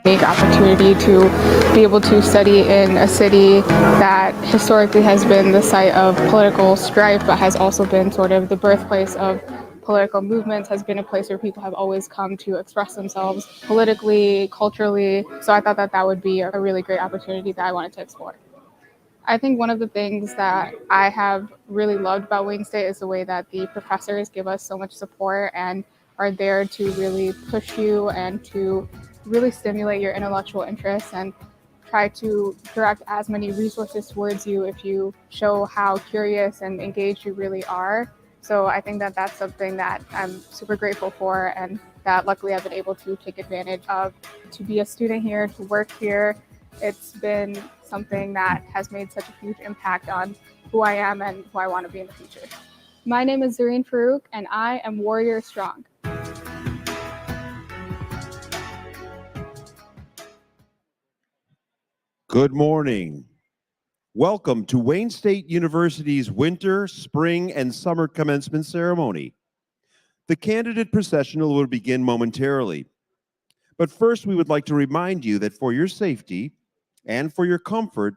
Unique opportunity to be able to study in a city that historically has been the site of political strife, but has also been sort of the birthplace of political movements, has been a place where people have always come to express themselves politically, culturally. So I thought that that would be a really great opportunity that I wanted to explore. I think one of the things that I have really loved about Wayne State is the way that the professors give us so much support and are there to really push you and to really stimulate your intellectual interests and try to direct as many resources towards you if you show how curious and engaged you really are. So I think that that's something that I'm super grateful for and that luckily I've been able to take advantage of. To be a student here, to work here, it's been something that has made such a huge impact on who I am and who I want to be in the future. My name is Zareen Farouk, and I am Warrior Strong. Good morning. Welcome to Wayne State University's winter, spring, and summer commencement ceremony. The candidate processional will begin momentarily. But first, we would like to remind you that for your safety and for your comfort,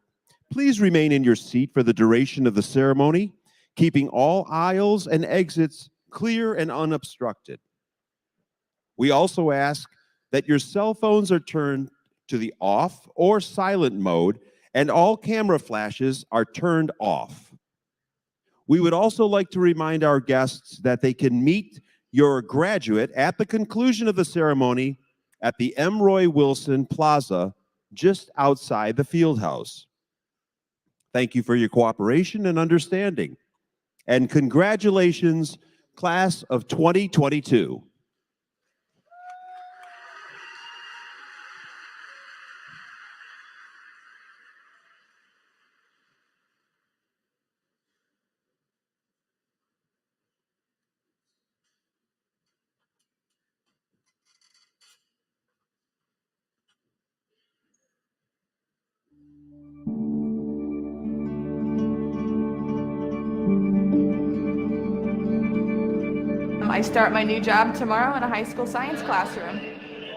please remain in your seat for the duration of the ceremony, keeping all aisles and exits clear and unobstructed. We also ask that your cell phones are turned to the off or silent mode and all camera flashes are turned off. We would also like to remind our guests that they can meet your graduate at the conclusion of the ceremony at the Emroy Wilson Plaza just outside the field house. Thank you for your cooperation and understanding. And congratulations, class of 2022. I start my new job tomorrow in a high school science classroom.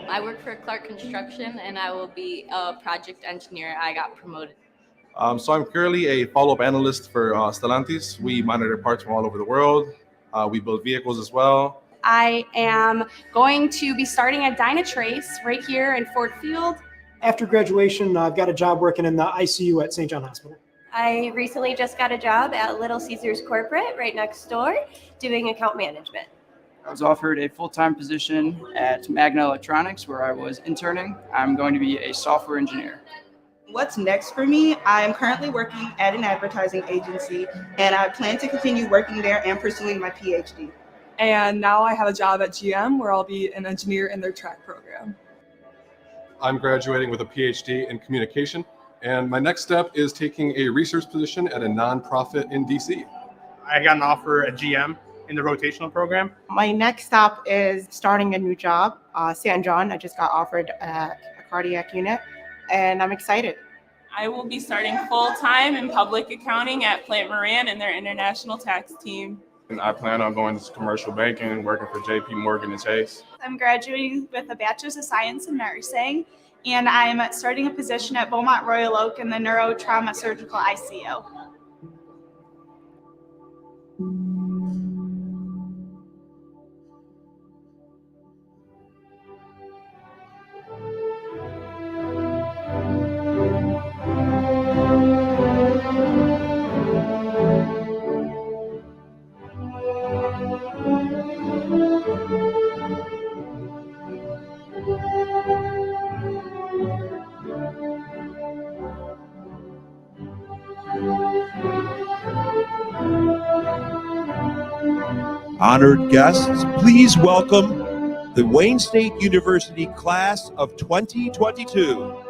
I work for Clark Construction and I will be a project engineer. I got promoted. So I'm currently a follow-up analyst for Stellantis. We monitor parts from all over the world. We build vehicles as well. I am going to be starting at Dynatrace right here in Ford Field. After graduation, I've got a job working in the ICU at St. John Hospital. I recently just got a job at Little Caesars Corporate right next door doing account management. I was offered a full-time position at Magna Electronics where I was interning. I'm going to be a software engineer. What's next for me? I am currently working at an advertising agency and I plan to continue working there and pursuing my PhD. And now I have a job at GM where I'll be an engineer in their track program. I'm graduating with a PhD in communication, and my next step is taking a research position at a nonprofit in DC. I got an offer at GM in the rotational program. My next stop is starting a new job, San John. I just got offered a cardiac unit, and I'm excited. I will be starting full-time in public accounting at Plant Moran in their international tax team. And I plan on going to commercial banking, working for JP Morgan and Chase. I'm graduating with a Bachelor's of Science in Nursing, and I'm starting a position at Beaumont Royal Oak in the Neurotrauma Surgical ICU. Honored guests, please welcome the Wayne State University class of 2022.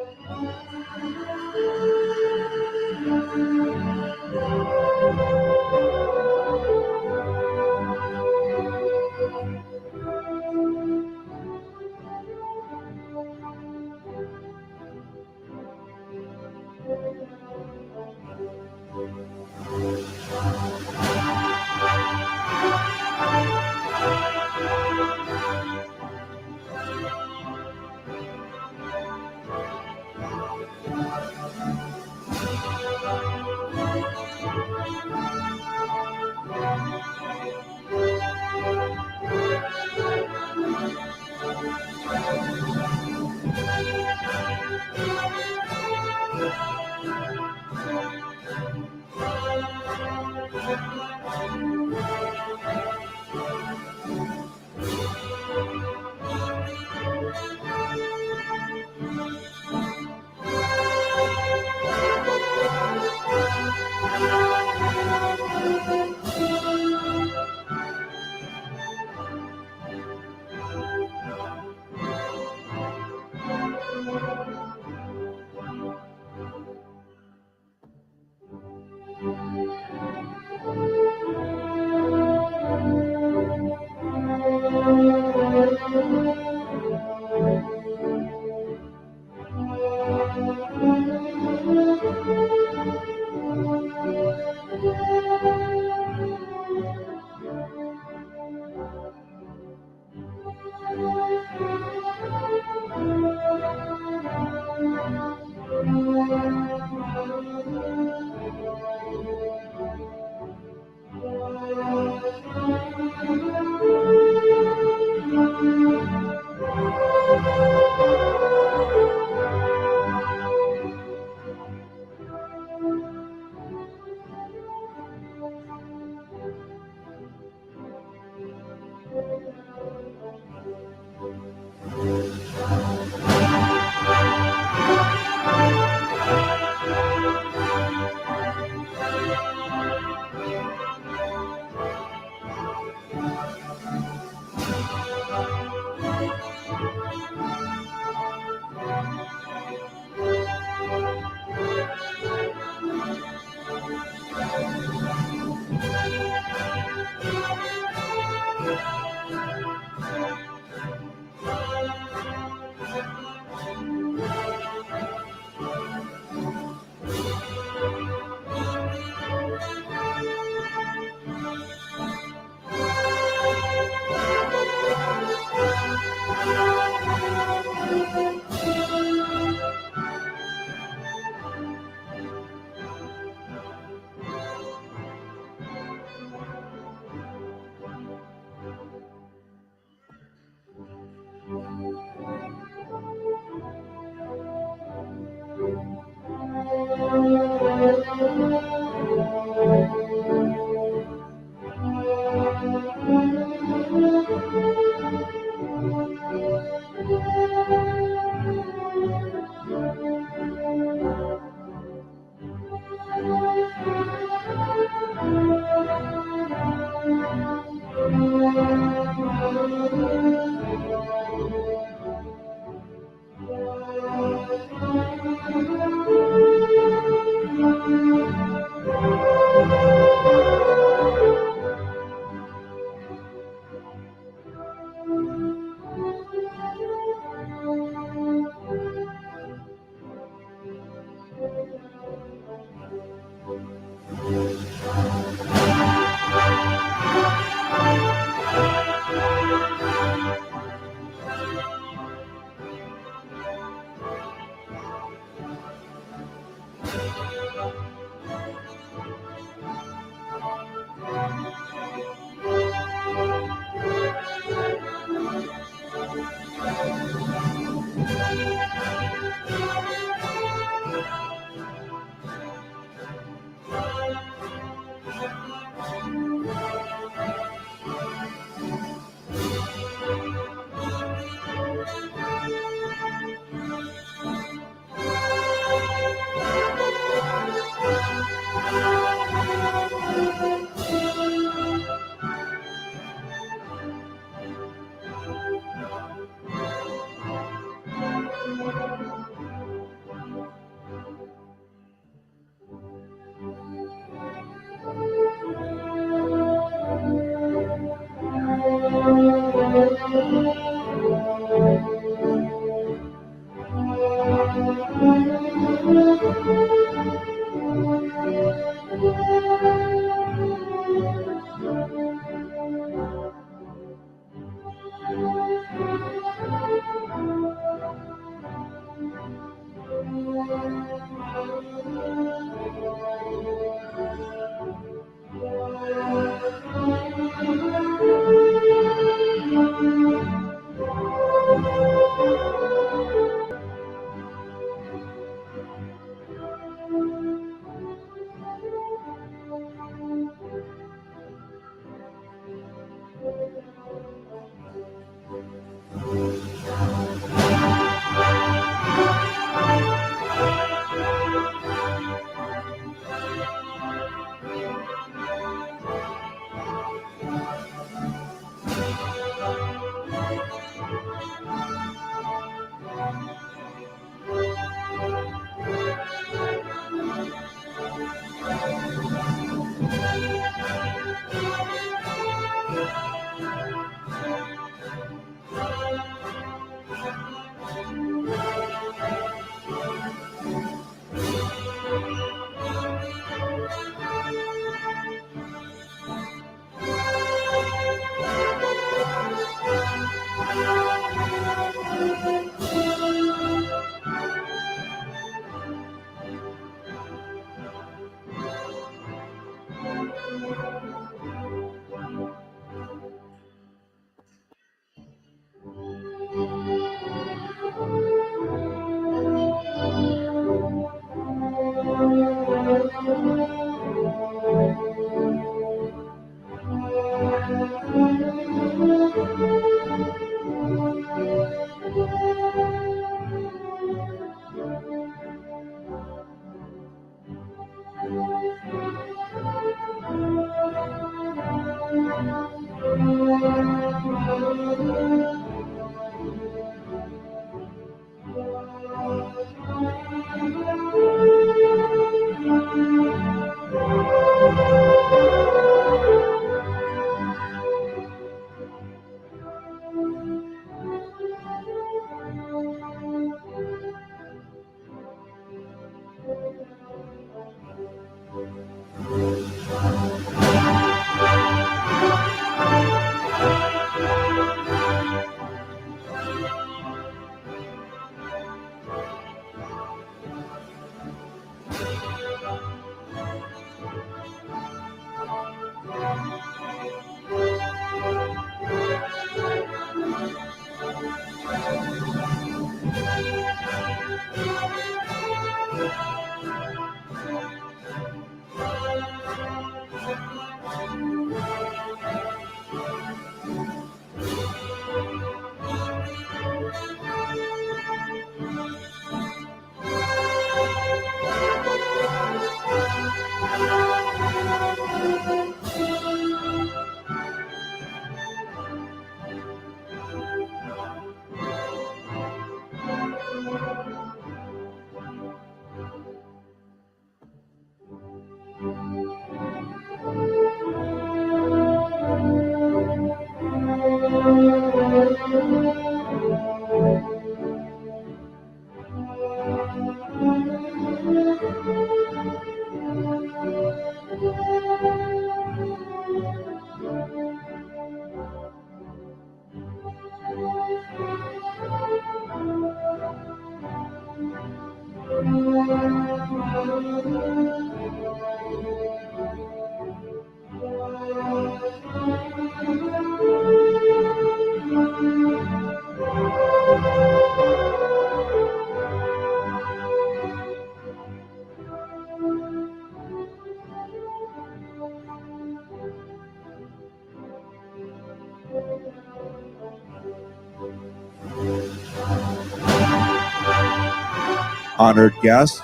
Honored guests,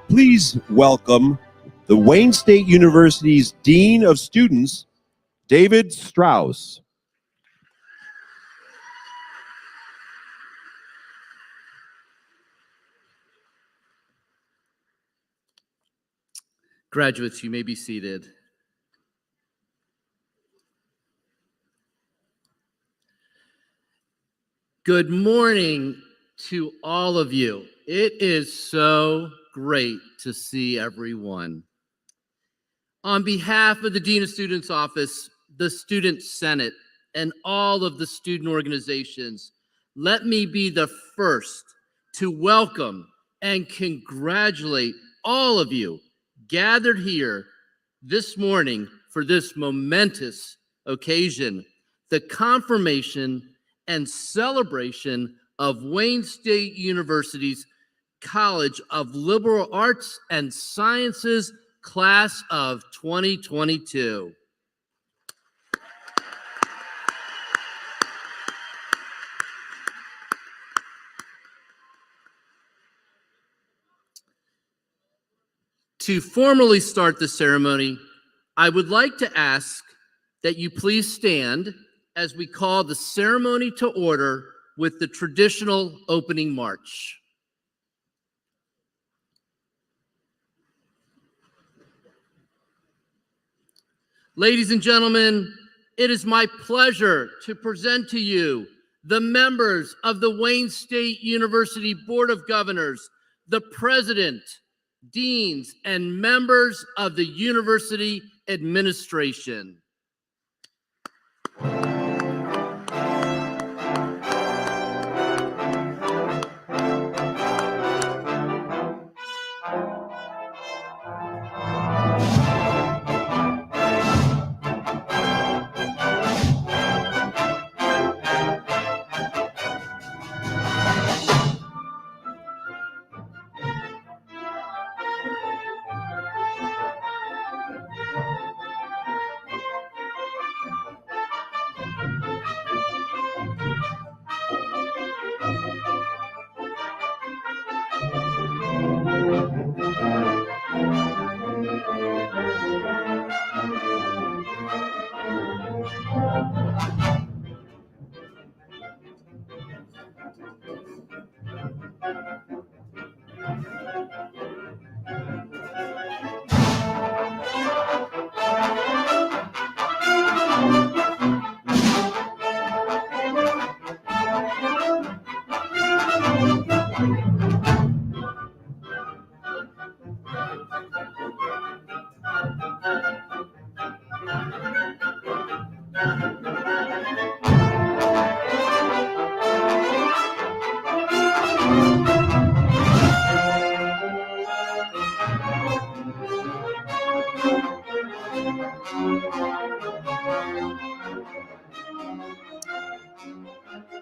please welcome the Wayne State University's Dean of Students, David Strauss. Graduates, you may be seated. Good morning to all of you. It is so great to see everyone. On behalf of the Dean of Students Office, the Student Senate, and all of the student organizations, let me be the first to welcome and congratulate all of you gathered here this morning for this momentous occasion, the confirmation and celebration of Wayne State University's College of Liberal Arts and Sciences Class of 2022. To formally start the ceremony, I would like to ask that you please stand as we call the ceremony to order with the traditional opening march. Ladies and gentlemen, it is my pleasure to present to you the members of the Wayne State University Board of Governors, the president, deans, and members of the university administration.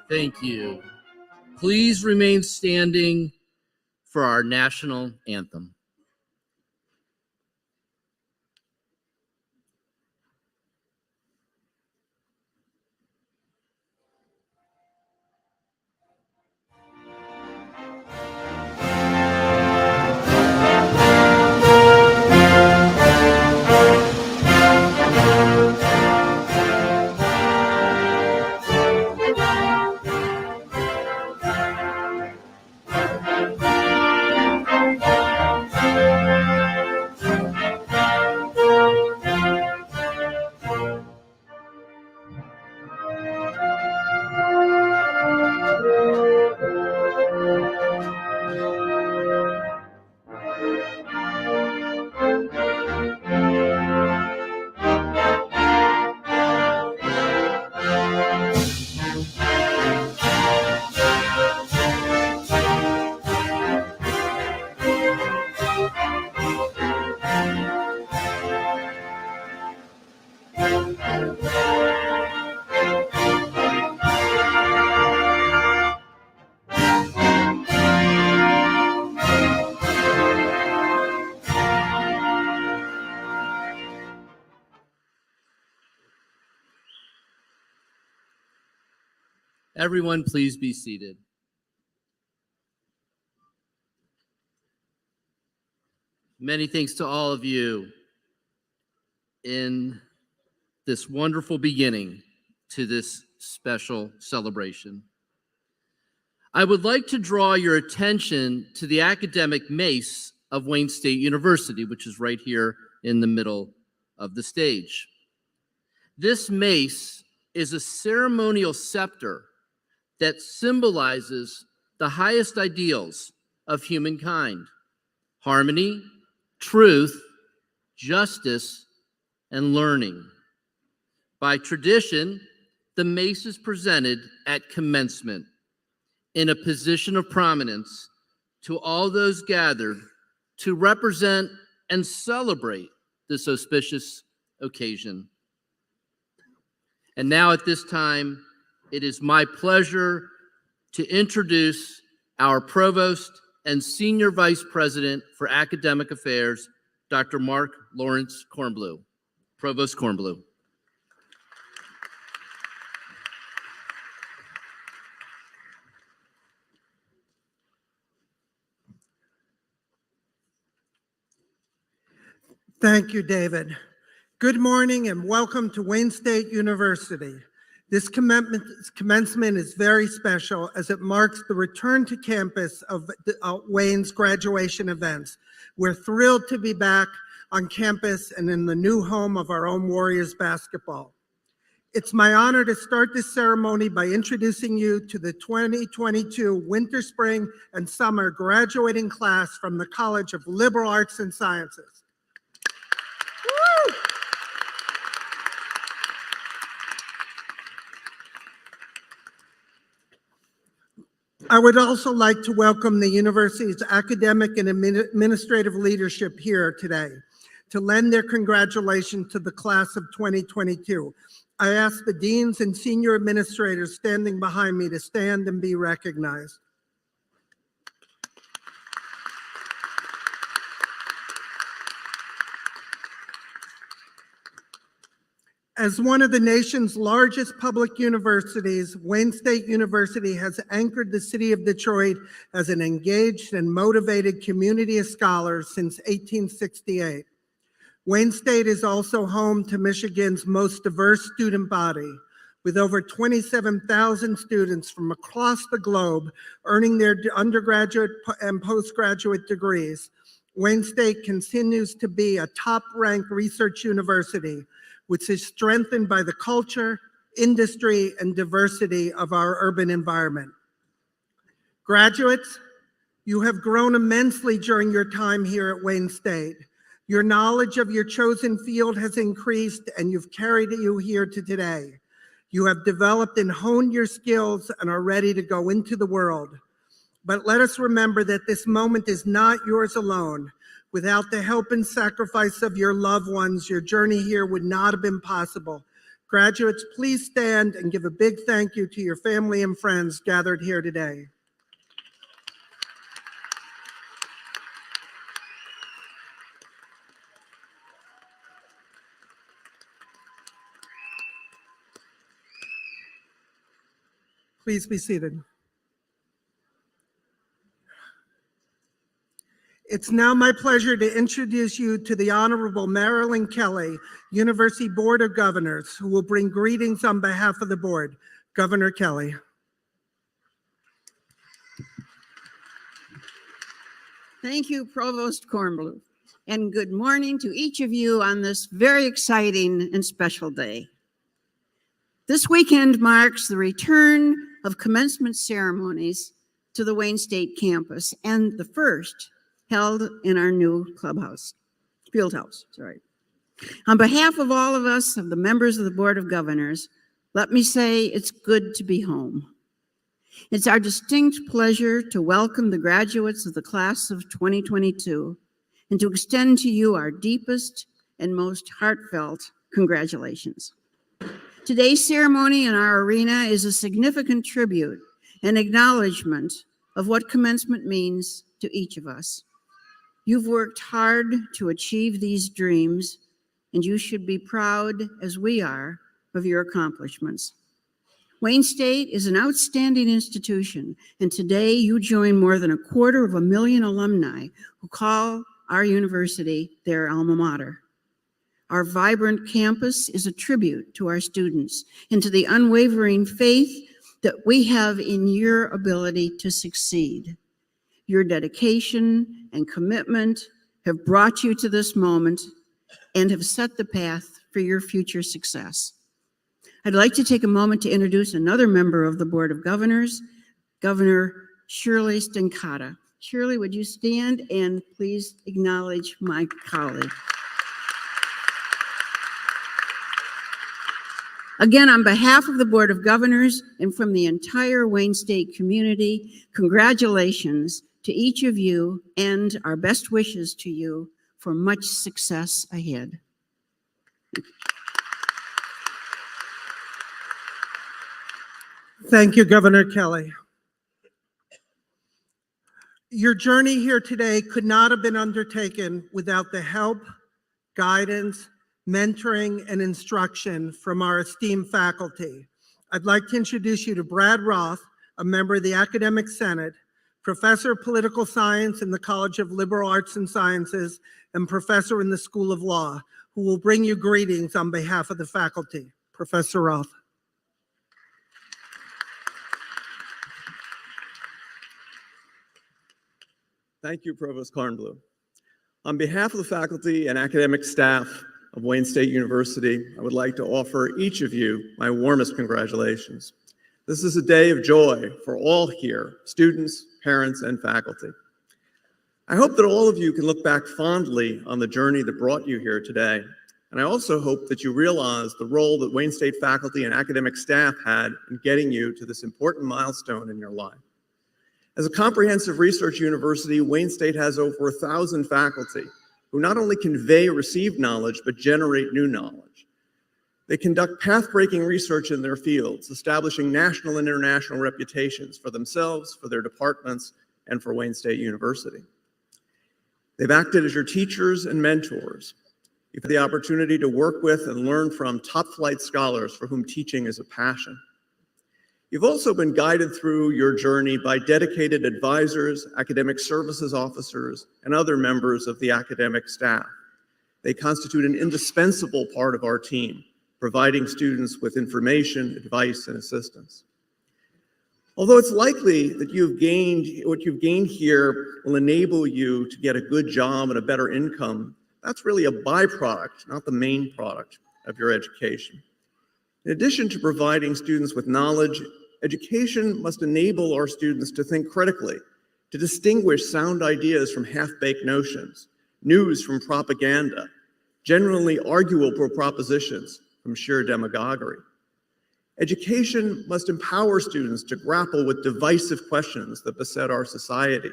Thank you. Please remain standing for our national anthem. Everyone, please be seated. Many thanks to all of you in this wonderful beginning to this special celebration. I would like to draw your attention to the academic Mace of Wayne State University, which is right here in the middle of the stage. This mace is a ceremonial scepter that symbolizes the highest ideals of humankind: harmony, truth, justice, and learning. By tradition, the mace is presented at commencement in a position of prominence to all those gathered to represent and celebrate this auspicious occasion. And now at this time, it is my pleasure to introduce our Provost and Senior Vice President for Academic Affairs, Dr. Mark Lawrence Kornblue. Provost Kornblue. Thank you, David. Good morning and welcome to Wayne State University. This commencement is very special as it marks the return to campus of Wayne's graduation events. We're thrilled to be back on campus and in the new home of our own Warriors basketball. It's my honor to start this ceremony by introducing you to the 2022 Winter, Spring, and Summer graduating class from the College of Liberal Arts and Sciences. I would also like to welcome the university's academic and administrative leadership here today to lend their congratulations to the class of 2022. I ask the deans and senior administrators standing behind me to stand and be recognized. As one of the nation's largest public universities, Wayne State University has anchored the city of Detroit as an engaged and motivated community of scholars since 1868. Wayne State is also home to Michigan's most diverse student body, with over 27,000 students from across the globe earning their undergraduate and postgraduate degrees. Wayne State continues to be a top-ranked research university, which is strengthened by the culture, industry, and diversity of our urban environment. Graduates, you have grown immensely during your time here at Wayne State. Your knowledge of your chosen field has increased, and you've carried you here to today. You have developed and honed your skills and are ready to go into the world. But let us remember that this moment is not yours alone. Without the help and sacrifice of your loved ones, your journey here would not have been possible. Graduates, please stand and give a big thank you to your family and friends gathered here today. Please be seated. It's now my pleasure to introduce you to the Honorable Marilyn Kelly, University Board of Governors, who will bring greetings on behalf of the board. Governor Kelly. Thank you, Provost Kornblum, and good morning to each of you on this very exciting and special day. This weekend marks the return of commencement ceremonies to the Wayne State campus, and the first held in our new field house. On behalf of all of us, of the members of the Board of Governors, let me say it's good to be home. It's our distinct pleasure to welcome the graduates of the class of 2022 and to extend to you our deepest and most heartfelt congratulations. Today's ceremony in our arena is a significant tribute and acknowledgement of what commencement means to each of us. You've worked hard to achieve these dreams, and you should be proud, as we are, of your accomplishments. Wayne State is an outstanding institution, and today you join more than 250,000 alumni who call our university their alma mater. Our vibrant campus is a tribute to our students and to the unwavering faith that we have in your ability to succeed. Your dedication and commitment have brought you to this moment and have set the path for your future success. I'd like to take a moment to introduce another member of the Board of Governors, Governor Shirley Stenkata. Shirley, would you stand and please acknowledge my colleague? Again, on behalf of the Board of Governors and from the entire Wayne State community, congratulations to each of you and our best wishes to you for much success ahead. Thank you, Governor Kelly. Your journey here today could not have been undertaken without the help, guidance, mentoring, and instruction from our esteemed faculty. I'd like to introduce you to Brad Roth, a member of the Academic Senate, Professor of Political Science in the College of Liberal Arts and Sciences, and Professor in the School of Law, who will bring you greetings on behalf of the faculty. Professor Roth. Thank you, Provost Kornblum. On behalf of the faculty and academic staff of Wayne State University, I would like to offer each of you my warmest congratulations. This is a day of joy for all here, students, parents, and faculty. I hope that all of you can look back fondly on the journey that brought you here today. And I also hope that you realize the role that Wayne State faculty and academic staff had in getting you to this important milestone in your life. As a comprehensive research university, Wayne State has over 1,000 faculty who not only convey received knowledge, but generate new knowledge. They conduct path-breaking research in their fields, establishing national and international reputations for themselves, for their departments, and for Wayne State University. They've acted as your teachers and mentors. You've had the opportunity to work with and learn from top-flight scholars for whom teaching is a passion. You've also been guided through your journey by dedicated advisors, academic services officers, and other members of the academic staff. They constitute an indispensable part of our team, providing students with information, advice, and assistance. Although it's likely that what you've gained here will enable you to get a good job and a better income, that's really a byproduct, not the main product of your education. In addition to providing students with knowledge, education must enable our students to think critically, to distinguish sound ideas from half-baked notions, news from propaganda, generally arguable propositions from sheer demagoguery. Education must empower students to grapple with divisive questions that beset our society,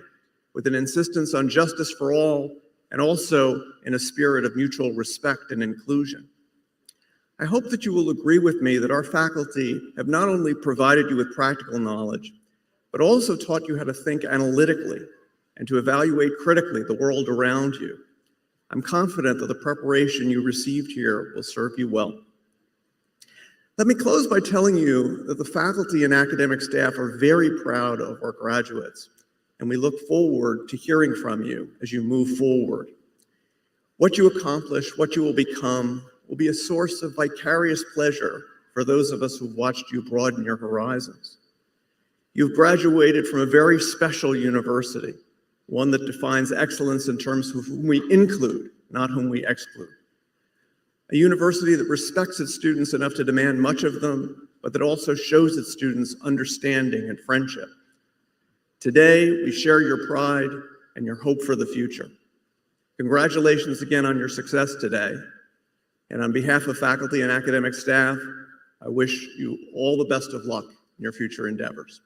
with an insistence on justice for all, and also in a spirit of mutual respect and inclusion. I hope that you will agree with me that our faculty have not only provided you with practical knowledge, but also taught you how to think analytically and to evaluate critically the world around you. I'm confident that the preparation you received here will serve you well. Let me close by telling you that the faculty and academic staff are very proud of our graduates, and we look forward to hearing from you as you move forward. What you accomplish, what you will become, will be a source of vicarious pleasure for those of us who've watched you broaden your horizons. You've graduated from a very special university, one that defines excellence in terms of whom we include, not whom we exclude. A university that respects its students enough to demand much of them, but that also shows its students understanding and friendship. Today, we share your pride and your hope for the future. Congratulations again on your success today. And on behalf of faculty and academic staff, I wish you all the best of luck in your future endeavors.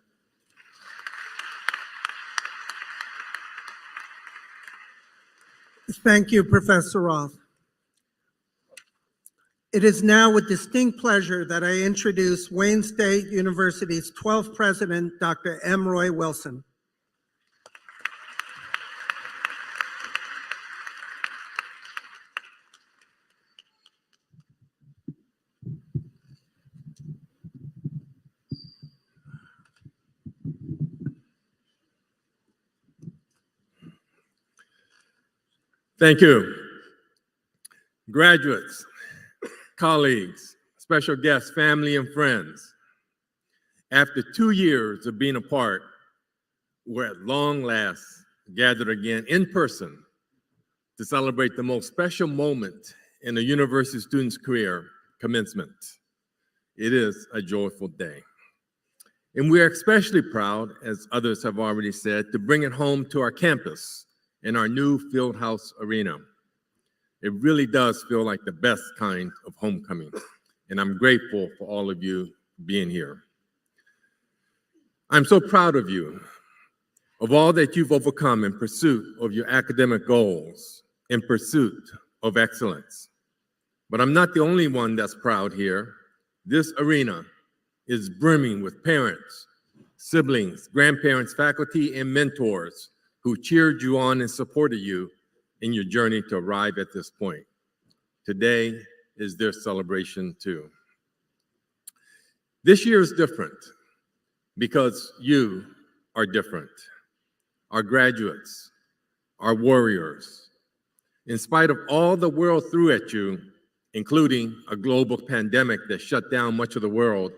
Thank you, Professor Roth. It is now with distinct pleasure that I introduce Wayne State University's 12th president, Dr. Emroy Wilson. Thank you. Graduates, colleagues, special guests, family, and friends. After 2 years of being apart, we're at long last gathered again in person to celebrate the most special moment in a university student's career, commencement. It is a joyful day. And we are especially proud, as others have already said, to bring it home to our campus in our new Fieldhouse Arena. It really does feel like the best kind of homecoming, and I'm grateful for all of you being here. I'm so proud of you, of all that you've overcome in pursuit of your academic goals, in pursuit of excellence. But I'm not the only one that's proud here. This arena is brimming with parents, siblings, grandparents, faculty, and mentors who cheered you on and supported you in your journey to arrive at this point. Today is their celebration too. This year is different because you are different. Our graduates, our warriors. In spite of all the world threw at you, including a global pandemic that shut down much of the world,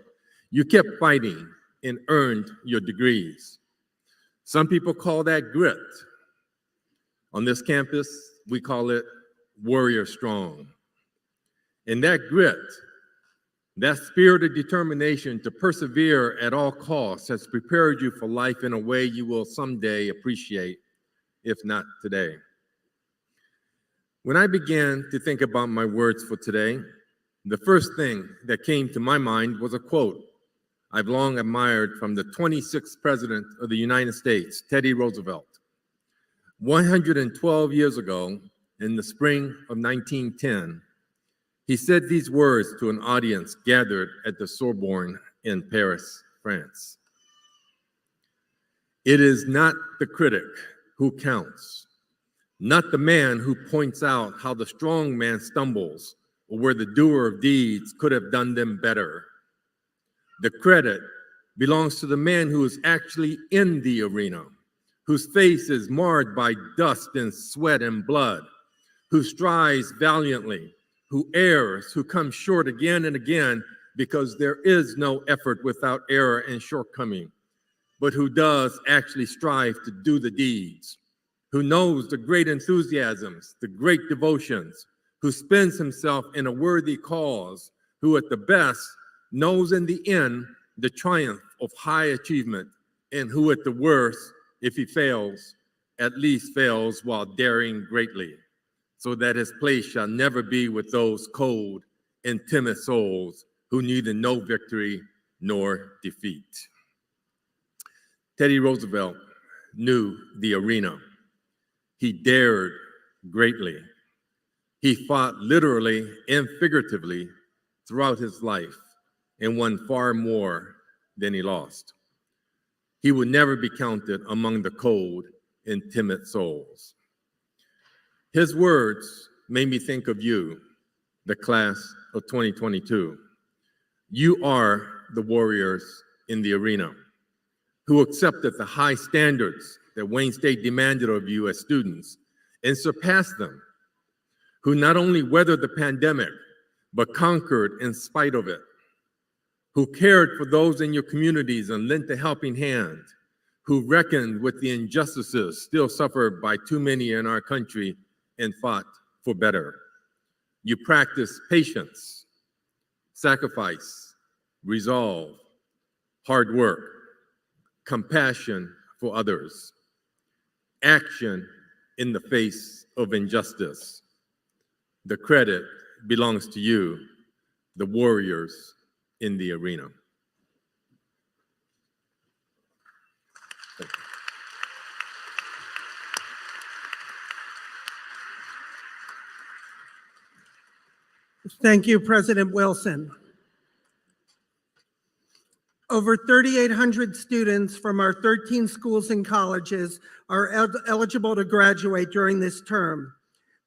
you kept fighting and earned your degrees. Some people call that grit. On this campus, we call it warrior strong. And that grit, that spirit of determination to persevere at all costs has prepared you for life in a way you will someday appreciate, if not today. When I began to think about my words for today, the first thing that came to my mind was a quote I've long admired from the 26th President of the United States, Teddy Roosevelt. 112 years ago, in the spring of 1910, he said these words to an audience gathered at the Sorbonne in Paris, France. It is not the critic who counts, not the man who points out how the strong man stumbles or where the doer of deeds could have done them better. The credit belongs to the man who is actually in the arena, whose face is marred by dust and sweat and blood, who strives valiantly, who errs, who comes short again and again, because there is no effort without error and shortcoming, but who does actually strive to do the deeds, who knows the great enthusiasms, the great devotions, who spends himself in a worthy cause, who at the best knows in the end the triumph of high achievement, and who at the worst, if he fails, at least fails while daring greatly. so that his place shall never be with those cold and timid souls who neither know victory nor defeat. Teddy Roosevelt knew the arena. He dared greatly. He fought literally and figuratively throughout his life and won far more than he lost. He would never be counted among the cold and timid souls. His words made me think of you, the class of 2022. You are the warriors in the arena who accepted the high standards that Wayne State demanded of you as students and surpassed them, who not only weathered the pandemic, but conquered in spite of it, who cared for those in your communities and lent a helping hand, who reckoned with the injustices still suffered by too many in our country and fought for better. You practiced patience, sacrifice, resolve, hard work, compassion for others, action in the face of injustice. The credit belongs to you, the warriors in the arena. Thank you, President Wilson. Over 3,800 students from our 13 schools and colleges are eligible to graduate during this term.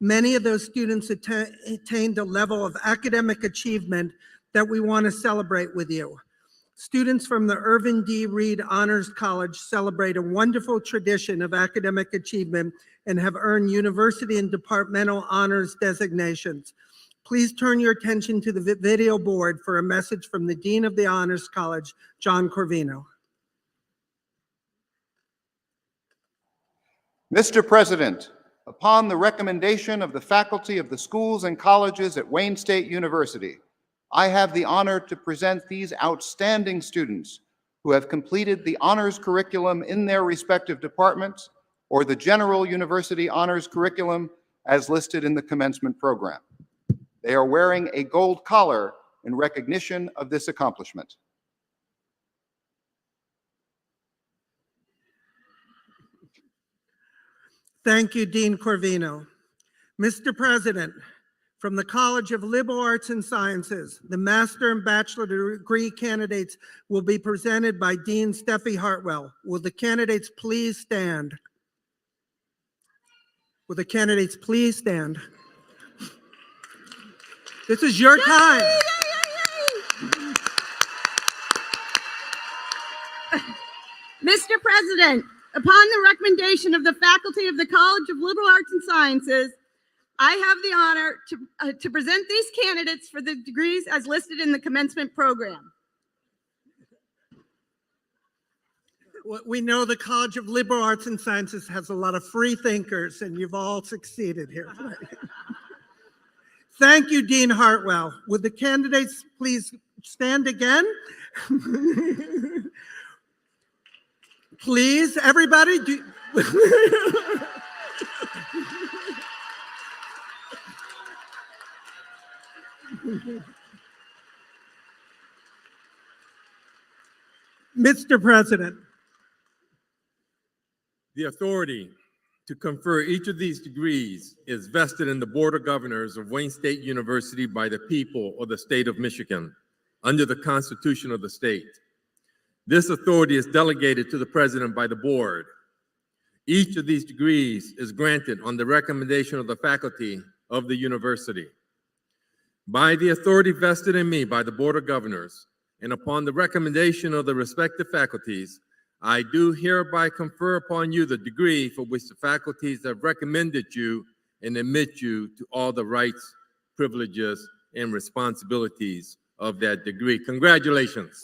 Many of those students attained a level of academic achievement that we want to celebrate with you. Students from the Irvin D. Reed Honors College celebrate a wonderful tradition of academic achievement and have earned university and departmental honors designations. Please turn your attention to the video board for a message from the Dean of the Honors College, John Corvino. Mr. President, upon the recommendation of the faculty of the schools and colleges at Wayne State University, I have the honor to present these outstanding students who have completed the honors curriculum in their respective departments or the general university honors curriculum as listed in the commencement program. They are wearing a gold collar in recognition of this accomplishment. Thank you, Dean Corvino. Mr. President, from the College of Liberal Arts and Sciences, the Master and Bachelor degree candidates will be presented by Dean Steffi Hartwell. Will the candidates please stand? Will the candidates please stand? This is your time. Mr. President, upon the recommendation of the faculty of the College of Liberal Arts and Sciences, I have the honor to present these candidates for the degrees as listed in the commencement program. We know the College of Liberal Arts and Sciences has a lot of free thinkers, and you've all succeeded here. Thank you, Dean Hartwell. Would the candidates please stand again? Please, everybody. Mr. President. The authority to confer each of these degrees is vested in the Board of Governors of Wayne State University by the people of the state of Michigan under the Constitution of the state. This authority is delegated to the president by the board. Each of these degrees is granted on the recommendation of the faculty of the university. By the authority vested in me by the Board of Governors and upon the recommendation of the respective faculties, I do hereby confer upon you the degree for which the faculties have recommended you and admit you to all the rights, privileges, and responsibilities of that degree. Congratulations.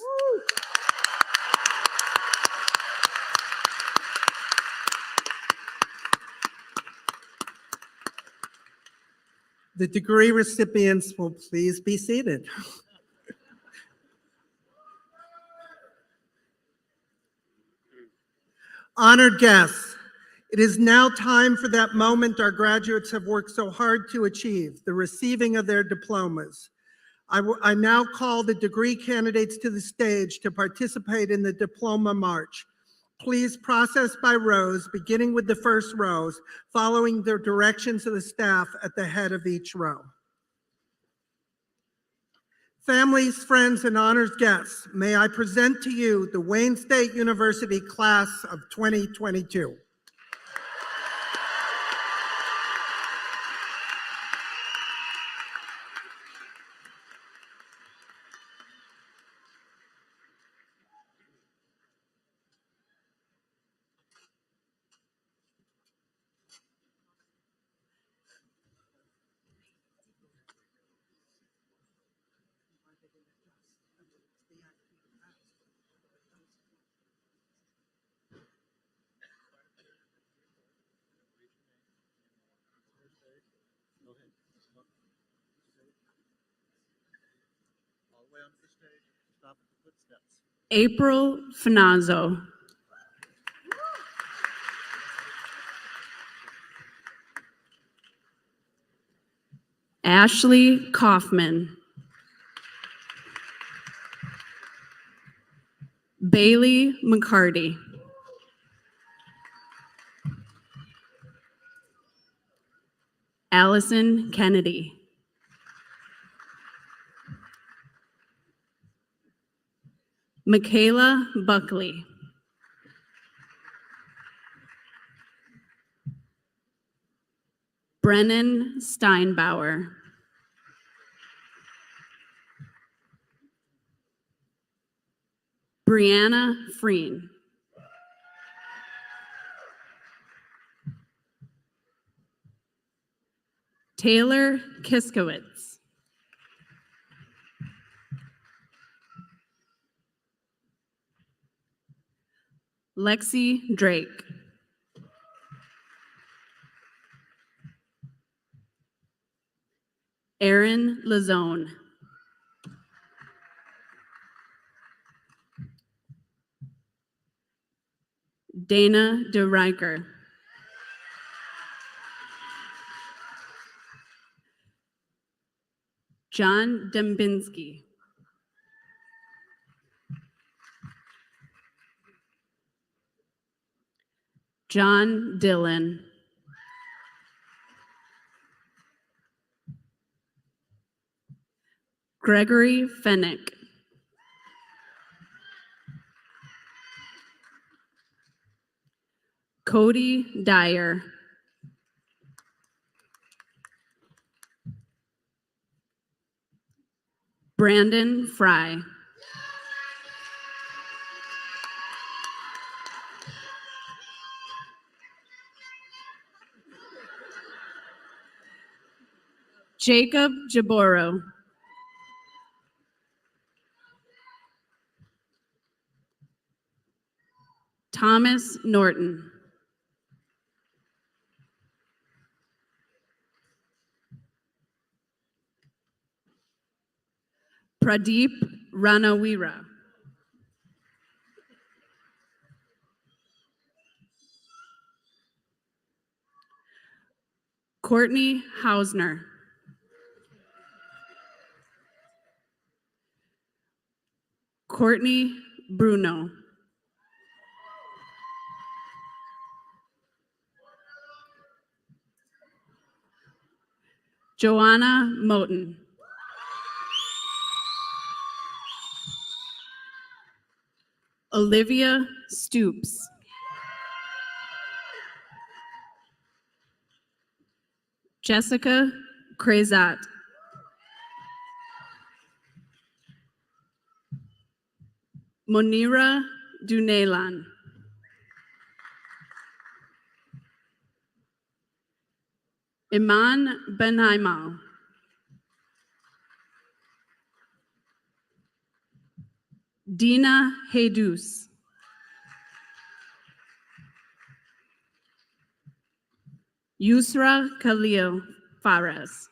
The degree recipients will please be seated. Honored guests, It is now time for that moment our graduates have worked so hard to achieve, the receiving of their diplomas. I now call the degree candidates to the stage to participate in the diploma march. Please process by rows, beginning with the first rows, following the directions of the staff at the head of each row. Families, friends, and honored guests, may I present to you the Wayne State University class of 2022. April Finazzo. Ashley Kaufman. Bailey McCarty. Allison Kennedy. Michaela Buckley. Brennan Steinbauer. Brianna Freen. Taylor Kiskowitz. Lexi Drake. Aaron Lazone. Dana DeRiker. John Dembinski. John Dillon. Gregory Fennick. Cody Dyer. Brandon Fry. Jacob Jaboro. Thomas Norton. Pradeep Ranawira. Courtney Hausner. Courtney Bruno. Joanna Moten. Olivia Stoops. Jessica Crezat. Monira Dunelan. Iman Benaimal. Dina Jesus. Yusra Khalil Fares.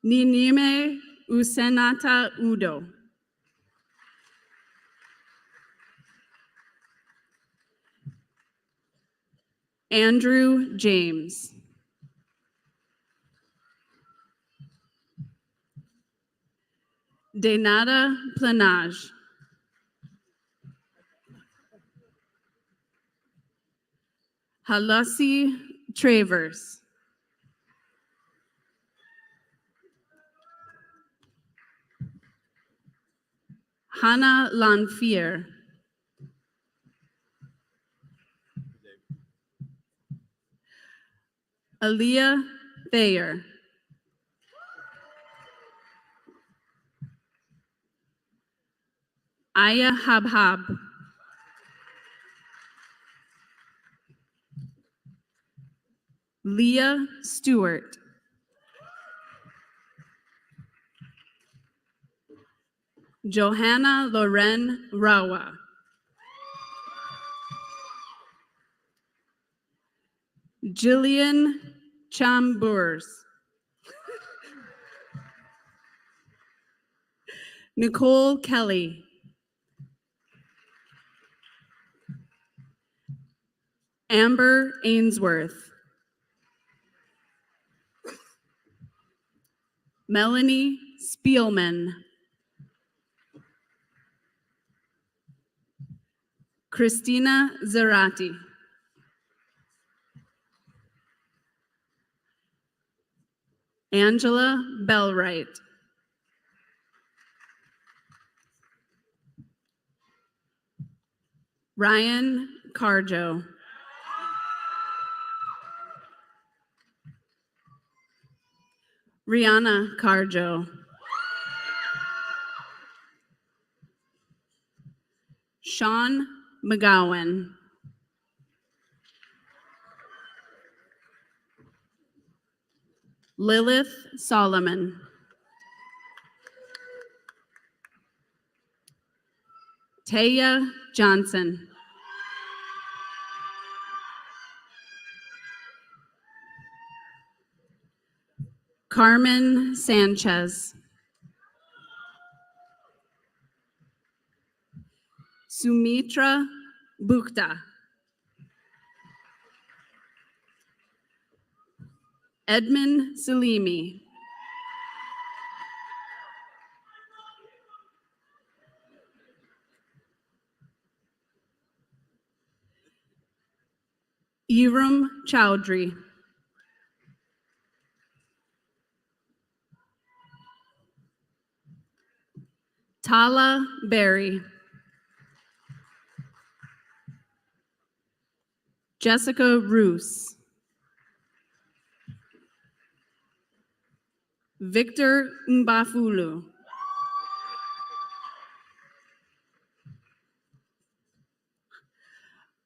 Ninime Usenata Udo. Andrew James. Denata Planage. Halassi Travers. Hannah Lanfier. Aaliyah Thayer. Aya Habhab. Leah Stewart. Johanna Loren Rawa. Jillian Chambers. Nicole Kelly. Amber Ainsworth. Melanie Spielman. Christina Zarati. Angela Bellwright. Ryan Carjo. Rihanna Carjo. Sean McGowan. Lilith Solomon. Taya Johnson. Carmen Sanchez. Sumitra Bukta. Edmund Salimi. Iram Chowdhury. Tala Berry. Jessica Roos. Victor Mbafulu.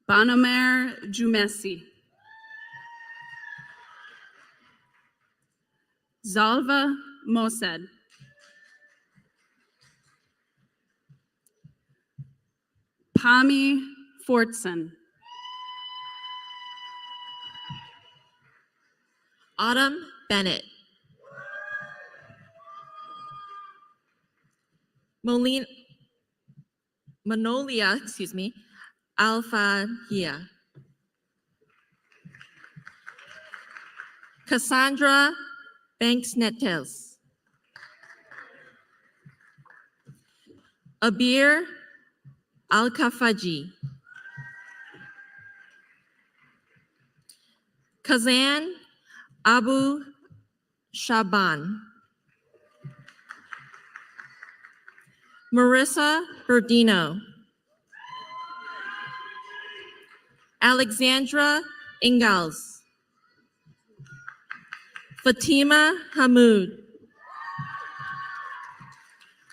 Banamer Jumesi. Zalva Mosed. Pami Fortson. Autumn Bennett. Manolia, Alpha Hia. Cassandra Banks Nettles. Abir Al-Kafaji. Kazan Abu Shaban. Marissa Berdino. Alexandra Ingalls. Fatima Hamoud.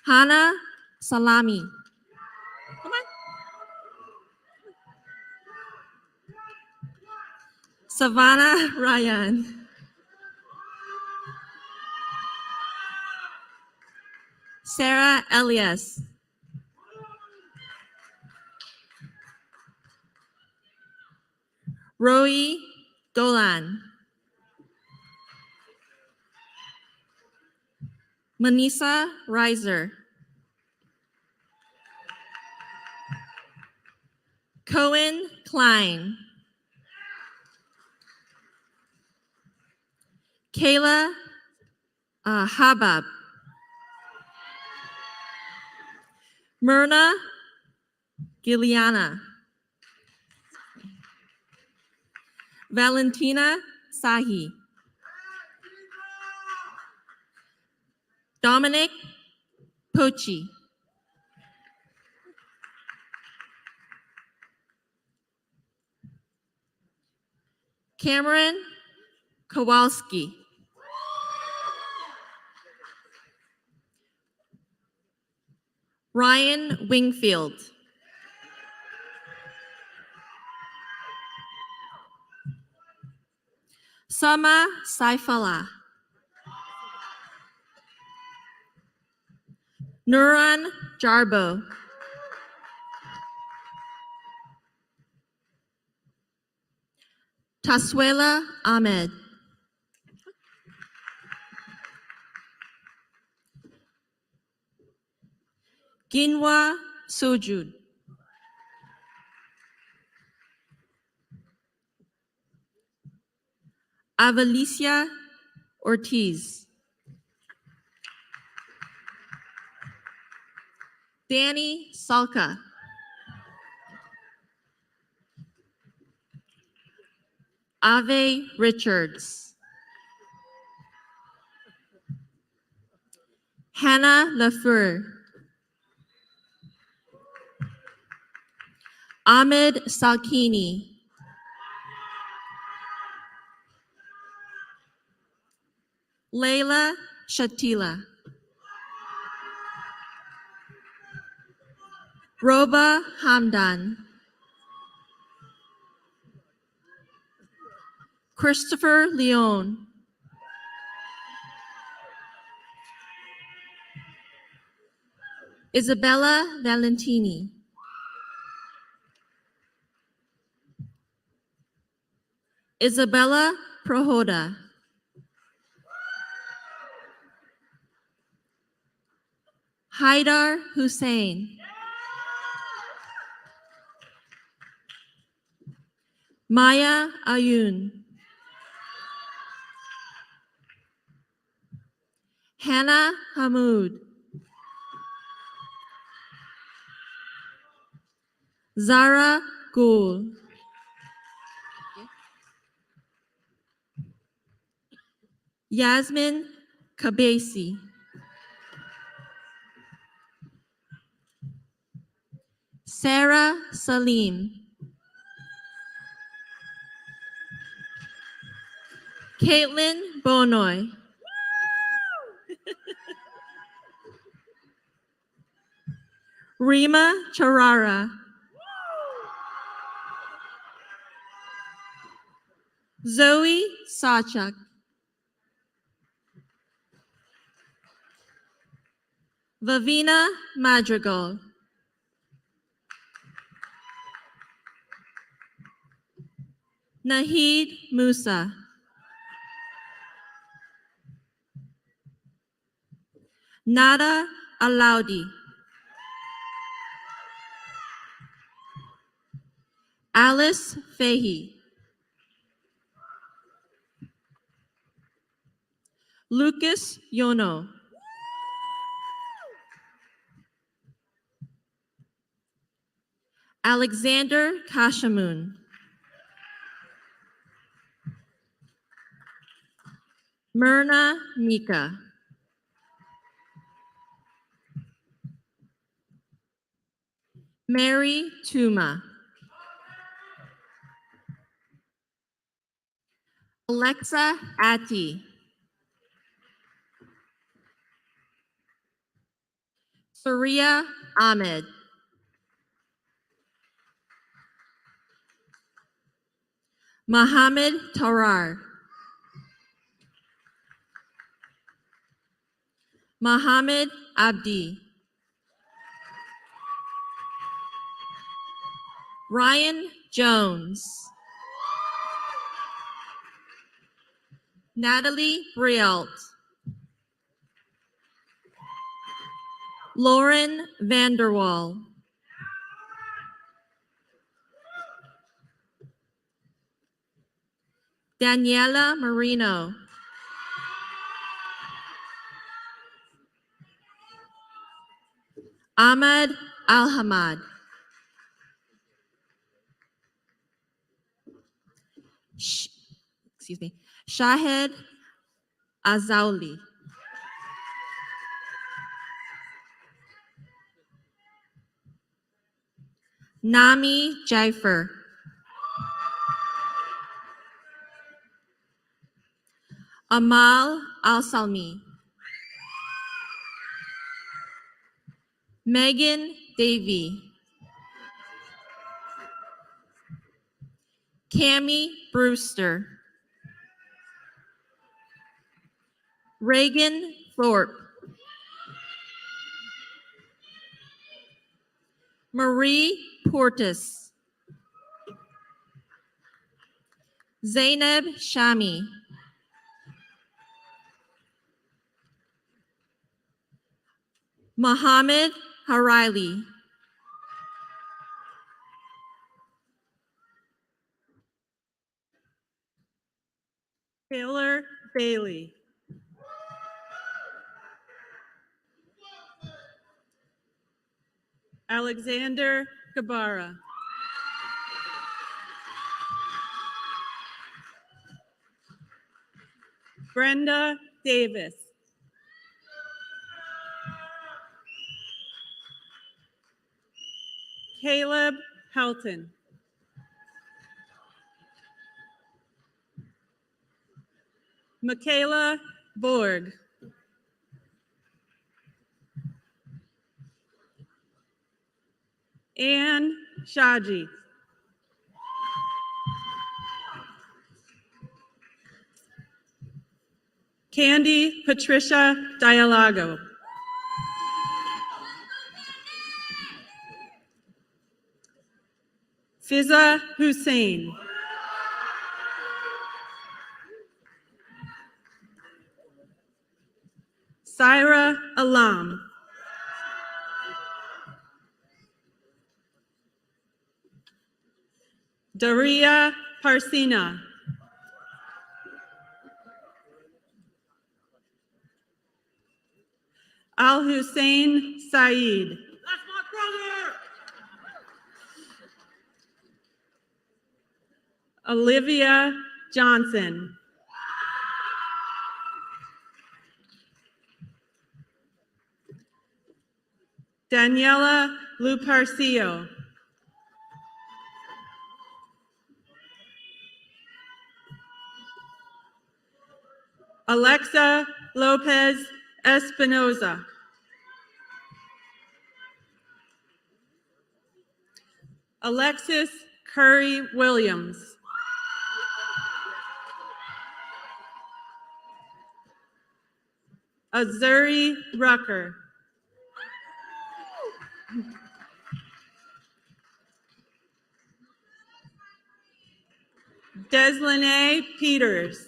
Hana Salami. Come on. Savannah Ryan. Sarah Elias. Roe Golan. Manisa Reiser. Cohen Klein. Kayla Habab. Myrna Giliana. Valentina Sahi. Dominic Pochi. Cameron Kowalski. Ryan Wingfield. Sama Saifallah. Nuran Jarbo. Taswela Ahmed. Ginwa Sojud. Avalicia Ortiz. Danny Salka. Ave Richards. Hannah Lafleur. Ahmed Salkini. Layla Shatila. Roba Hamdan. Christopher Leon. Isabella Valentini. Isabella Prohoda. Haidar Hussein. Maya Ayun. Hannah Hamoud. Zara Gul. Yasmin Kabesi. Sarah Salim. Caitlin Bonoy. Rima Charara. Zoe Sachak. Vavina Madrigal. Nahid Musa. Nada Alaudi. Alice Fahy. Lucas Yono. Alexander Kashamoon. Myrna Mika. Mary Tuma. Alexa Atty. Surya Ahmed. Mohammed Tarar. Mohammed Abdi. Ryan Jones. Natalie Brielt. Lauren Vanderwall. Daniela Marino. Ahmad Al-Hamad. Shahed Azauli. Nami Jaifer. Amal Al-Salmi. Megan Davey. Cami Brewster. Reagan Thorpe. Marie Portis. Zainab Shami. Mohammed Harili. Taylor Bailey. Alexander Gabara. Brenda Davis. Caleb Helton. Michaela Borg. Anne Shaji. Candy Patricia Dialago. Fiza Hussein. Syra Alam. Daria Parsina. Al Hussein Saeed. That's my brother! Olivia Johnson. Daniela Luparcio. Alexa Lopez Espinoza. Alexis Curry Williams. Azuri Rucker. Deslane Peters.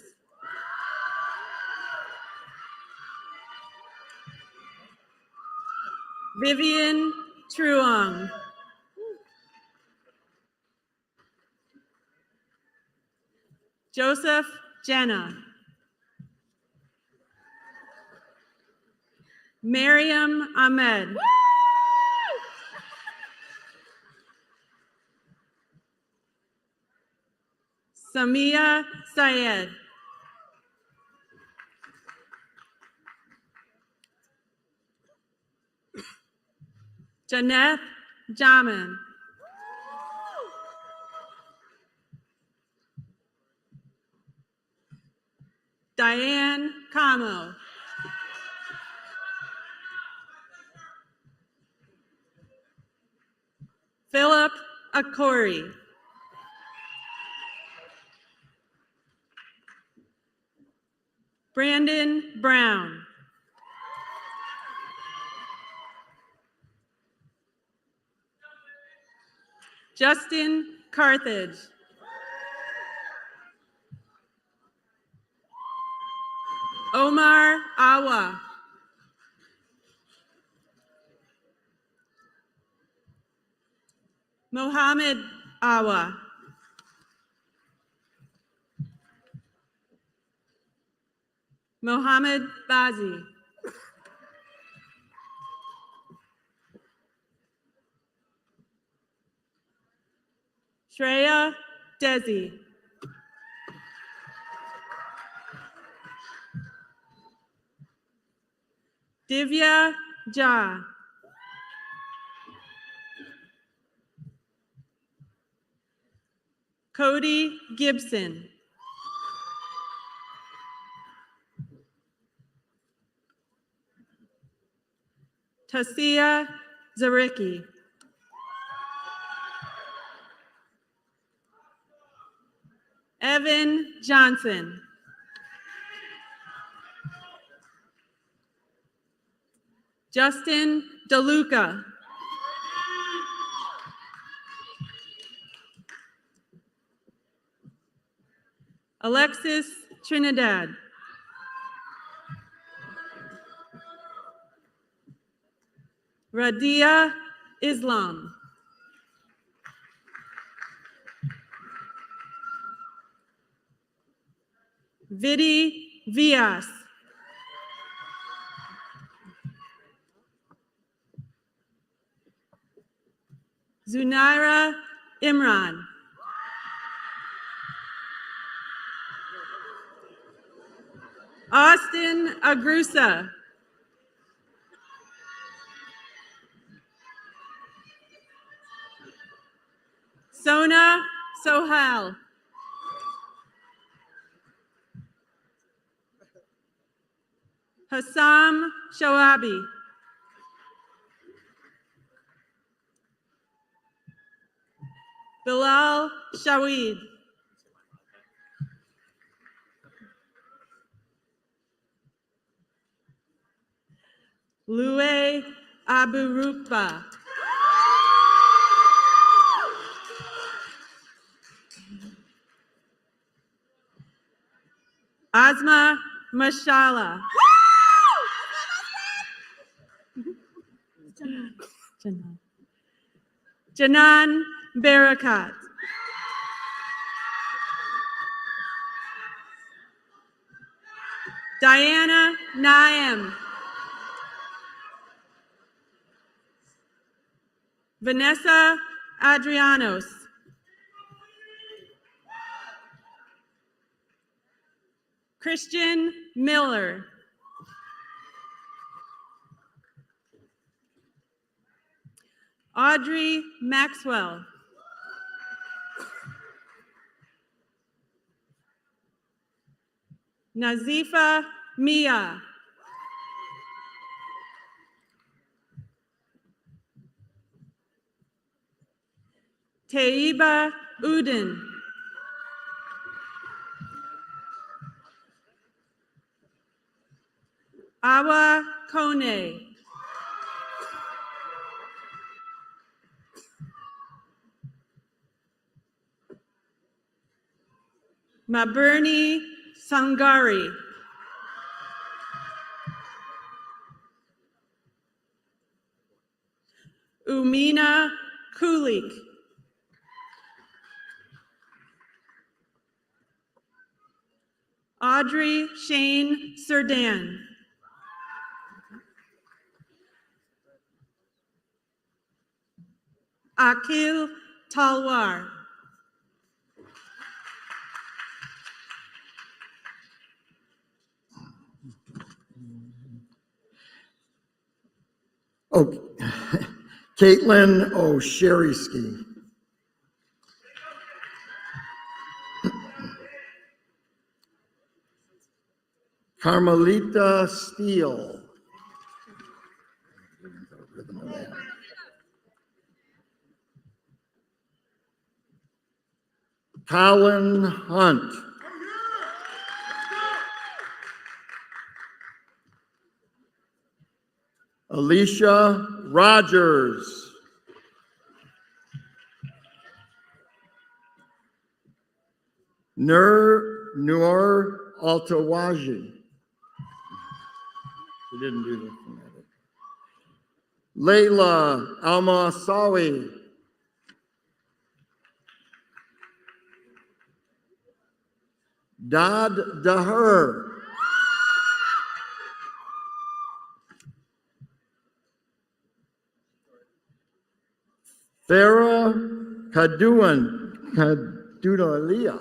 Vivian Truong. Joseph Jenna. Miriam Ahmed. Samia Syed. Janeth Jamin. Diane Camo. Philip Akori. Brandon Brown. Justin Carthage. Omar Awa. Mohammed Awa. Mohammed Bazi. Shreya Desi. Divya Jha. Cody Gibson. Tasia Zaricki. Evan Johnson. Justin DeLuca. Alexis Trinidad. Radia Islam. Vidi Vias. Zunaira Imran. Austin Agrusa. Sona Sohal. Hassam Shoabi. Bilal Shawid. Lue Aburukba. Azma Mashallah. Janan Barakat. Diana Naim. Vanessa Adrianos. Christian Miller. Audrey Maxwell. Nazifa Mia. Taiba Udin. Awa Kone. Maberni Sangari. Umina Kulik. Audrey Shane Serdan. Akil Talwar. Okay. Caitlin O'Sherry-Ski. Carmelita Steele. Colin Hunt. Alicia Rogers. Nur Altawaji. She didn't do the phonetic. Layla Almasawi. Dad Daher. Farah Kaduan. Kadudalia.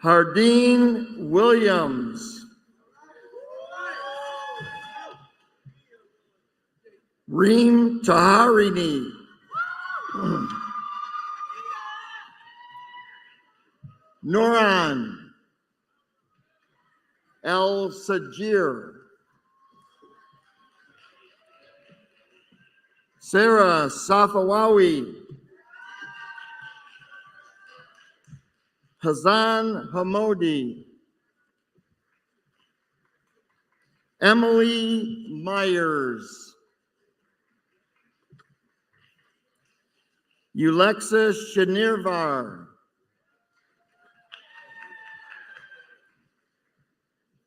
Hardeen Williams. Reem Taharini. Noran El Sajir. Sarah Safawawi. Hazan Hamodi. Emily Myers. Ulexis Shanirvar.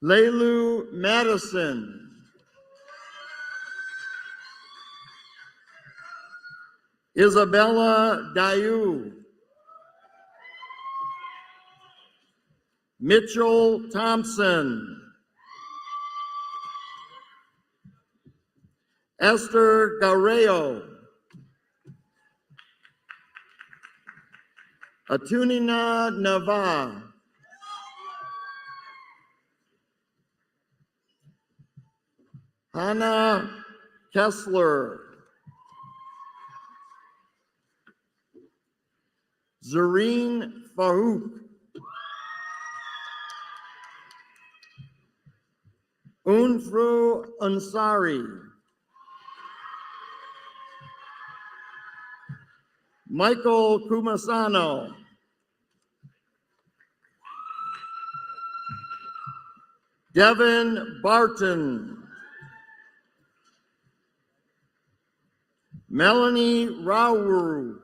Leilu Madison. Isabella Dayu. Mitchell Thompson. Esther Garreo. Atunina Nava. Hannah Kessler. Zareen Farouk. Unfru Ansari. Michael Kumasano. Devin Barton. Melanie Rauru.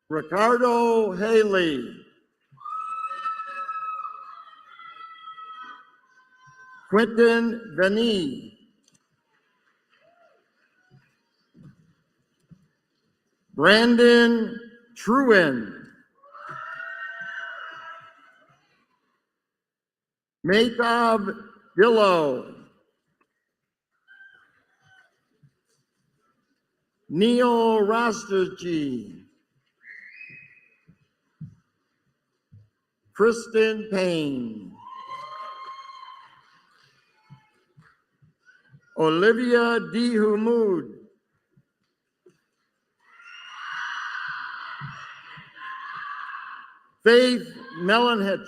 Ricardo Haley. Quentin Veni. Brandon Truen. Mehtab Dillo. Neil Rasterji. Kristen Payne. Olivia D. Humud. Faith Melanhich.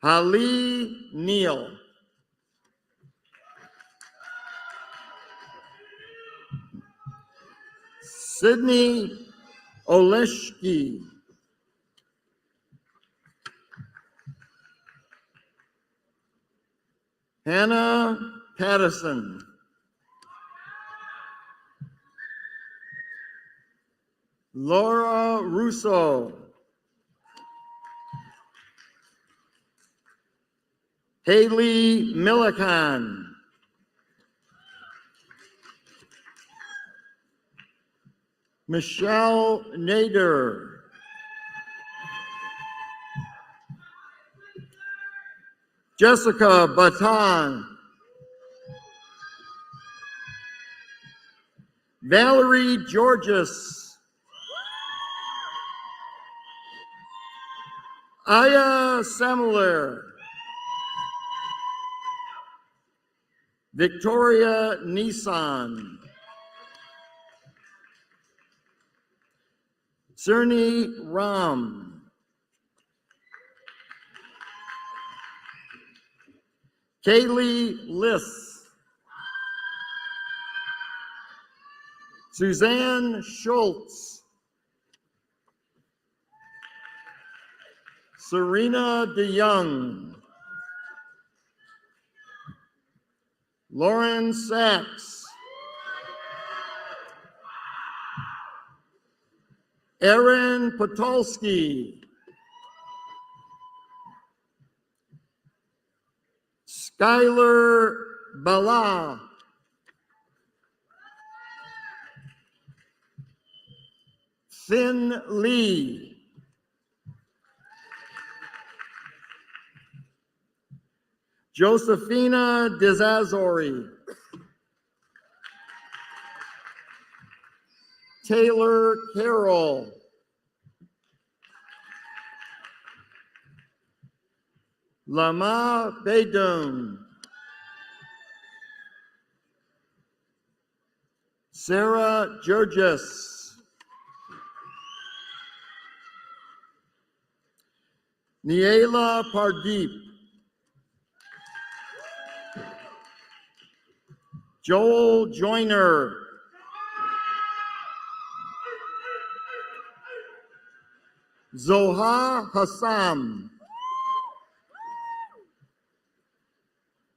Hallie Neal. Sydney Oleshki. Hannah Patterson. Laura Russo. Haley Millikan. Michelle Nader. Jessica Batan. Valerie Georges. Aya Semler. Victoria Nissan. Cerny Ram. Kaylee Liss. Suzanne Schultz. Serena DeYoung. Lauren Sachs. Erin Podolsky. Skylar Bala. Finn Lee. Josephina Dizazori. Taylor Carroll. Lama Beydoun. Sarah Georges. Niela Pardeep. Joel Joyner. Zoha Hassam.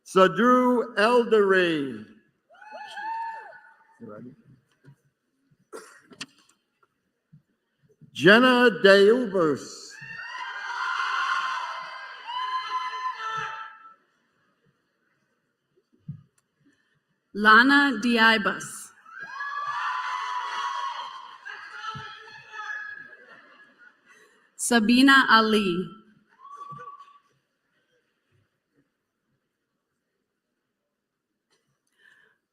Sadru Eldere. Jenna Deubers. Lana Diabas. Sabina Ali.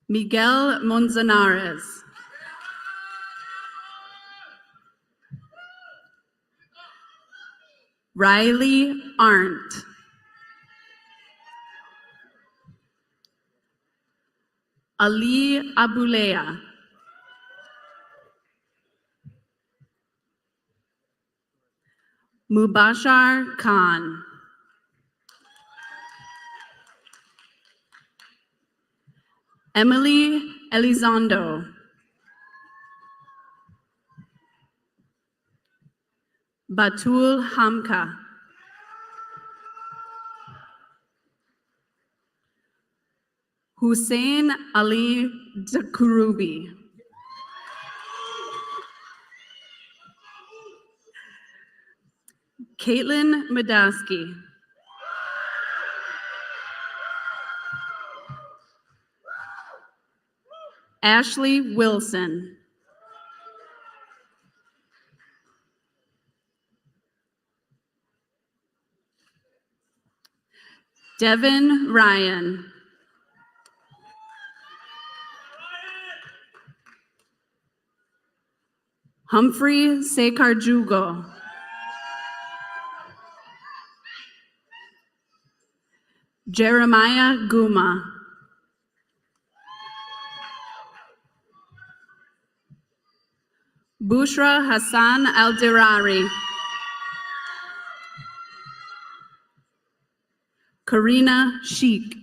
Miguel Monzanares. Riley Arndt. Ali Abulea. Mubashar Khan. Emily Elizondo. Batul Hamka. Hussein Ali Dakurubi. Caitlin Madaski. Ashley Wilson. Devin Ryan. Humphrey Sekarjugo. Jeremiah Guma. Bushra Hassan Aldirari. Karina Sheik.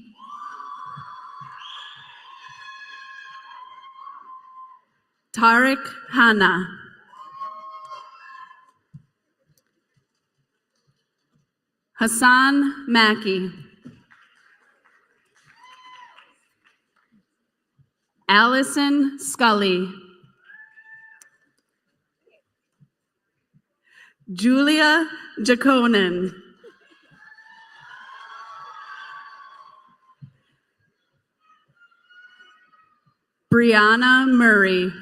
Tariq Hanna. Hassan Mackey. Allison Scully. Julia Jaconin. Brianna Murray.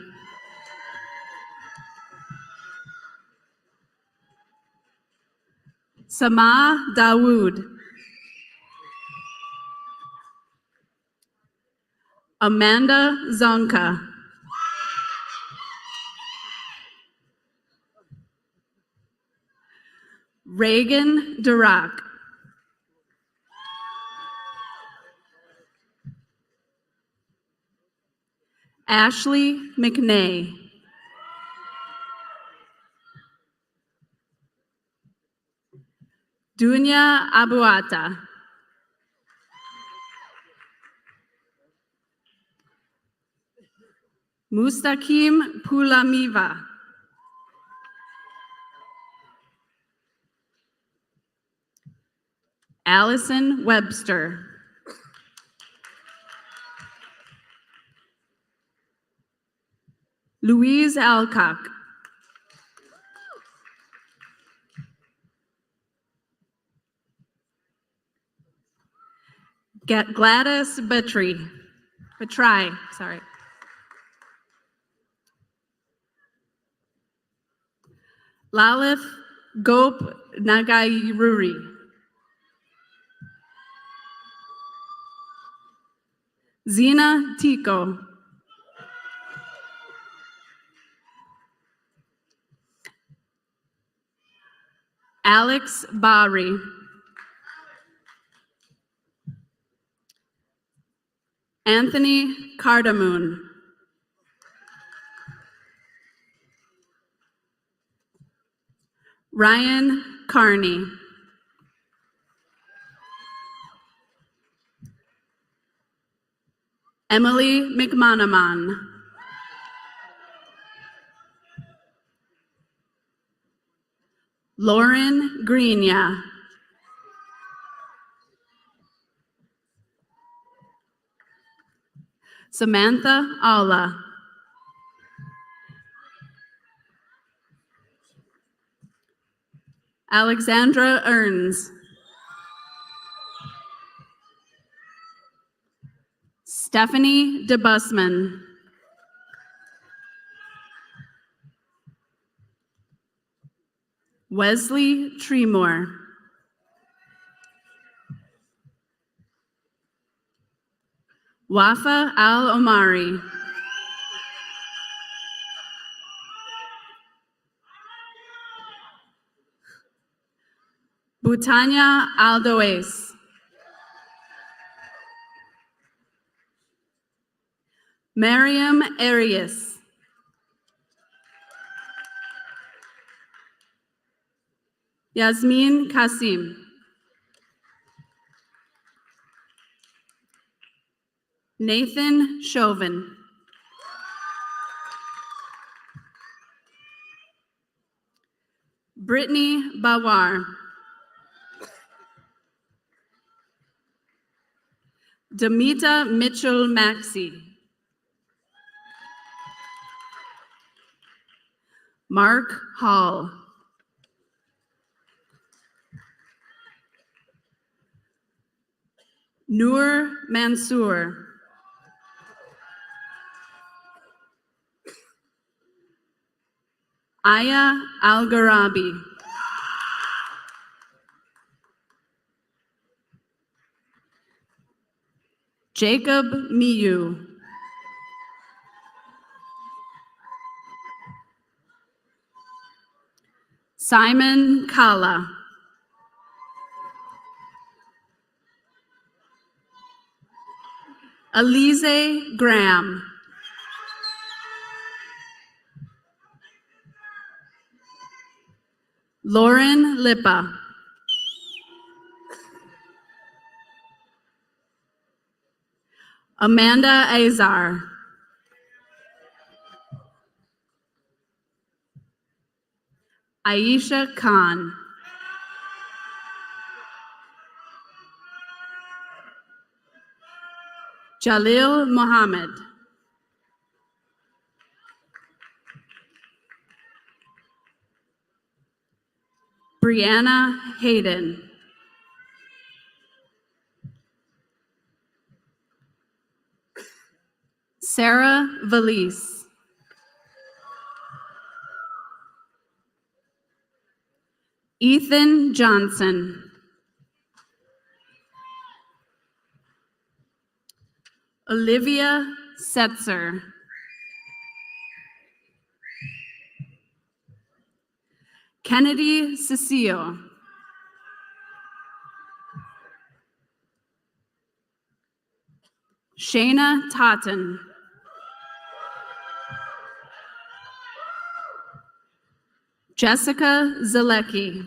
Sama Dawood. Amanda Zonka. Reagan Dirac. Ashley McNay. Dunya Abuata. Mustaqim Pulamiva. Allison Webster. Louise Alcock. Gladys Betry. Sorry. Lalith Gop Nagairuri. Zena Tico. Alex Bari. Anthony Cardamoon. Ryan Carney. Emily McManaman. Lauren Greenia. Samantha Alla. Alexandra Earns. Stephanie DeBusman. Wesley Tremore. Wafa Al Omari. Butanya Aldoes. Mariam Arias. Yasmin Kasim. Nathan Chauvin. Brittany Bawar. Damita Mitchell Maxey. Mark Hall. Noor Mansour. Aya Al-Gharabi. Jacob Miyu. Simon Kala. Alize Graham. Lauren Lippa. Amanda Azar. Aisha Khan. Jalil Mohammed. Brianna Hayden. Sarah Valise. Ethan Johnson. Olivia Setzer. Kennedy Cecile. Shayna Totten. Jessica Zalecki.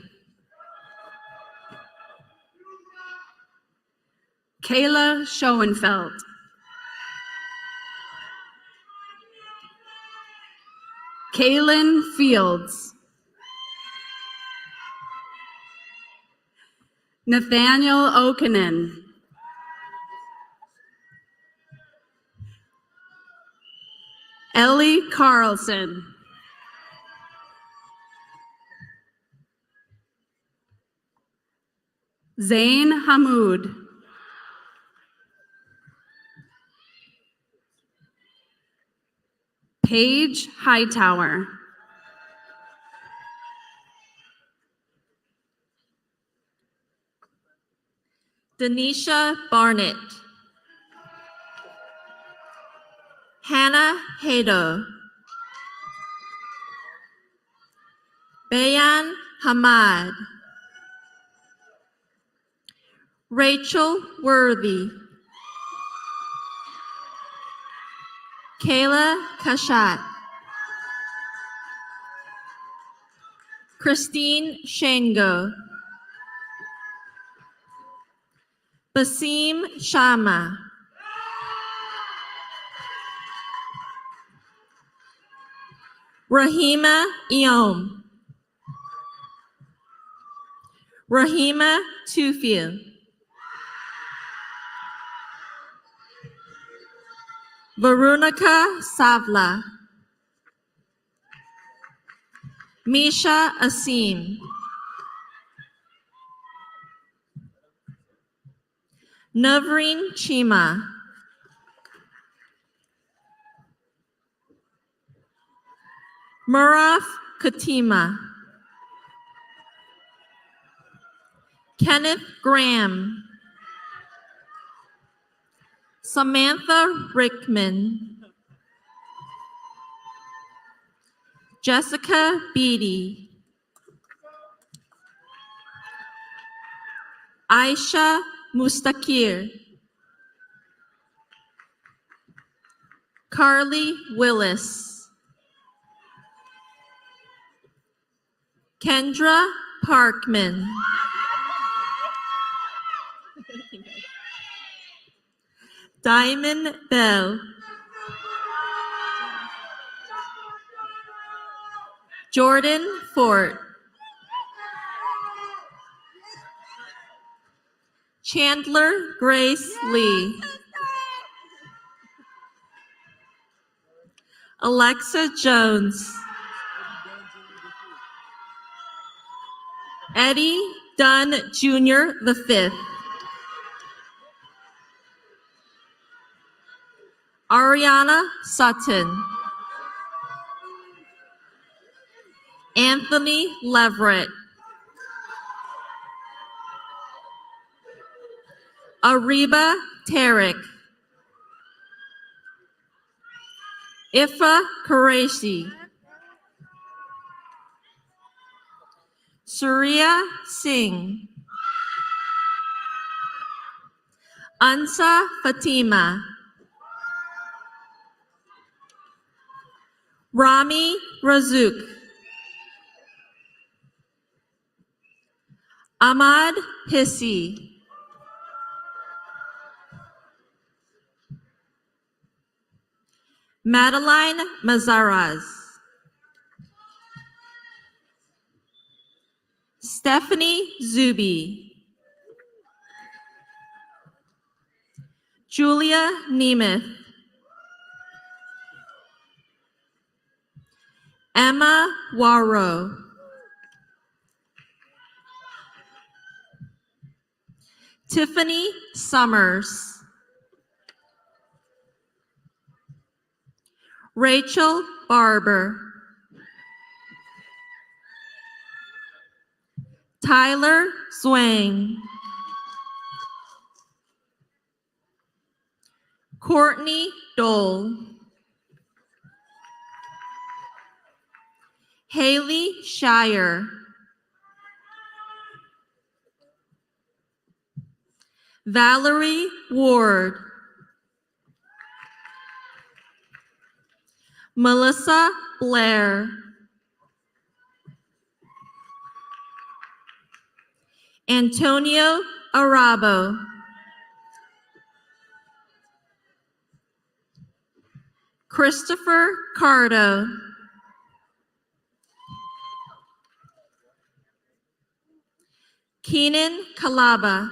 Kayla Schoenfeld. Kaylin Fields. Nathaniel Okinen. Ellie Carlson. Zain Hamoud. Paige Hightower. Denisha Barnett. Hannah Hado, Bayan Hamad, Rachel Worthy, Kayla Kashat, Christine Shango, Basim Sharma, Rahima Eom, Rahima Tufil, Veronica Savla, Misha Asim, Navreen Chima, Muraf Katima, Kenneth Graham, Samantha Rickman, Jessica Beatty, Aisha Mustakir, Carly Willis, Kendra Parkman, Diamond Bell, Jordan Fort, Chandler Grace Lee, Alexa Jones, Eddie Dunn Jr. V, Ariana Sutton, Anthony Leverett, Ariba Tarek, Ifa Qureshi, Surya Singh, Ansa Fatima, Rami Razuk, Ahmad Hissi, Madeline Mazaraz, Stephanie Zuby, Julia Nemeth, Emma Waro, Tiffany Summers, Rachel Barber, Tyler Zwang, Courtney Dole, Haley Shire, Valerie Ward, Melissa Blair, Antonio Arabo, Christopher Cardo, Keenan Kalaba,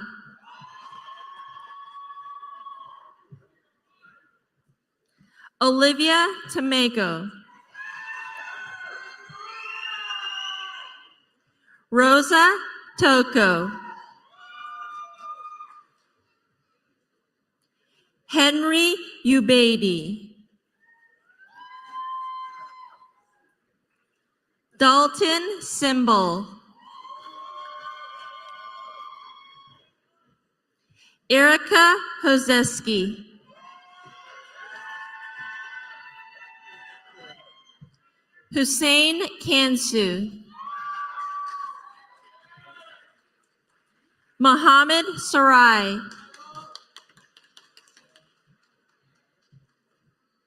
Olivia Tomeko, Rosa Toko, Henry Ubaidi, Dalton Symbol, Erica Hozeski, Hussein Kansu, Mohammed Sarai,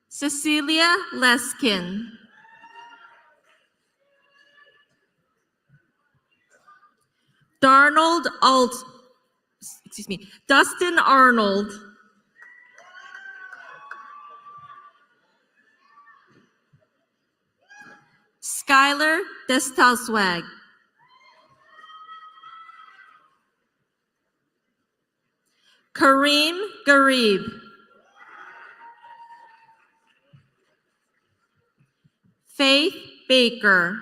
Cecilia Leskin, Dustin Arnold, Skylar Destelswag, Kareem Garib, Faith Baker,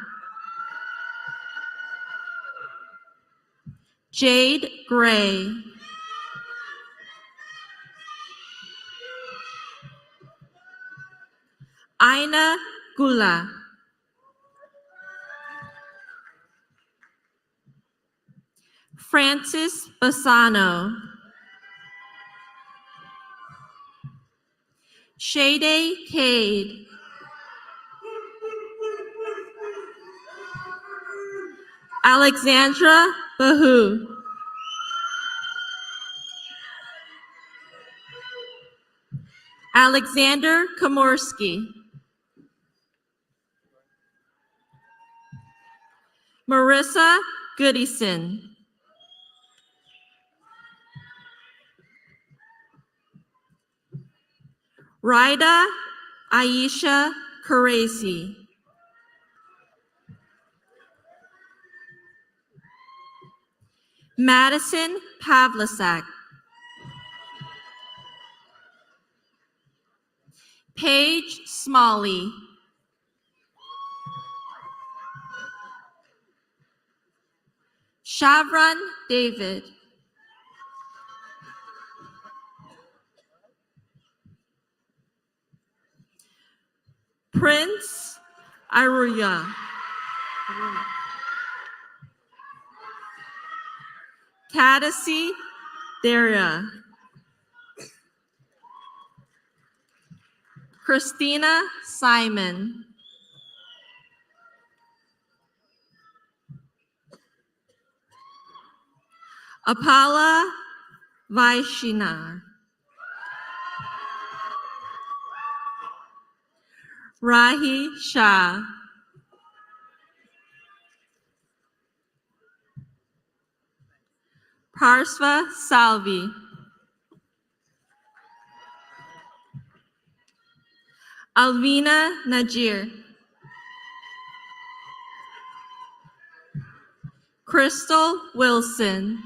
Jade Gray, Aina Gula, Francis Bassano, Shade Cade, Alexandra Bahu, Alexander Komorski, Marissa Goodison, Rida Aisha Karesi, Madison Pavlicek, Paige Smalley, Shavron David, Prince Aruya, Kadasi Daria, Christina Simon, Apala Vaishinar, Rahi Shah, Parsva Salvi, Alvina Najir, Crystal Wilson,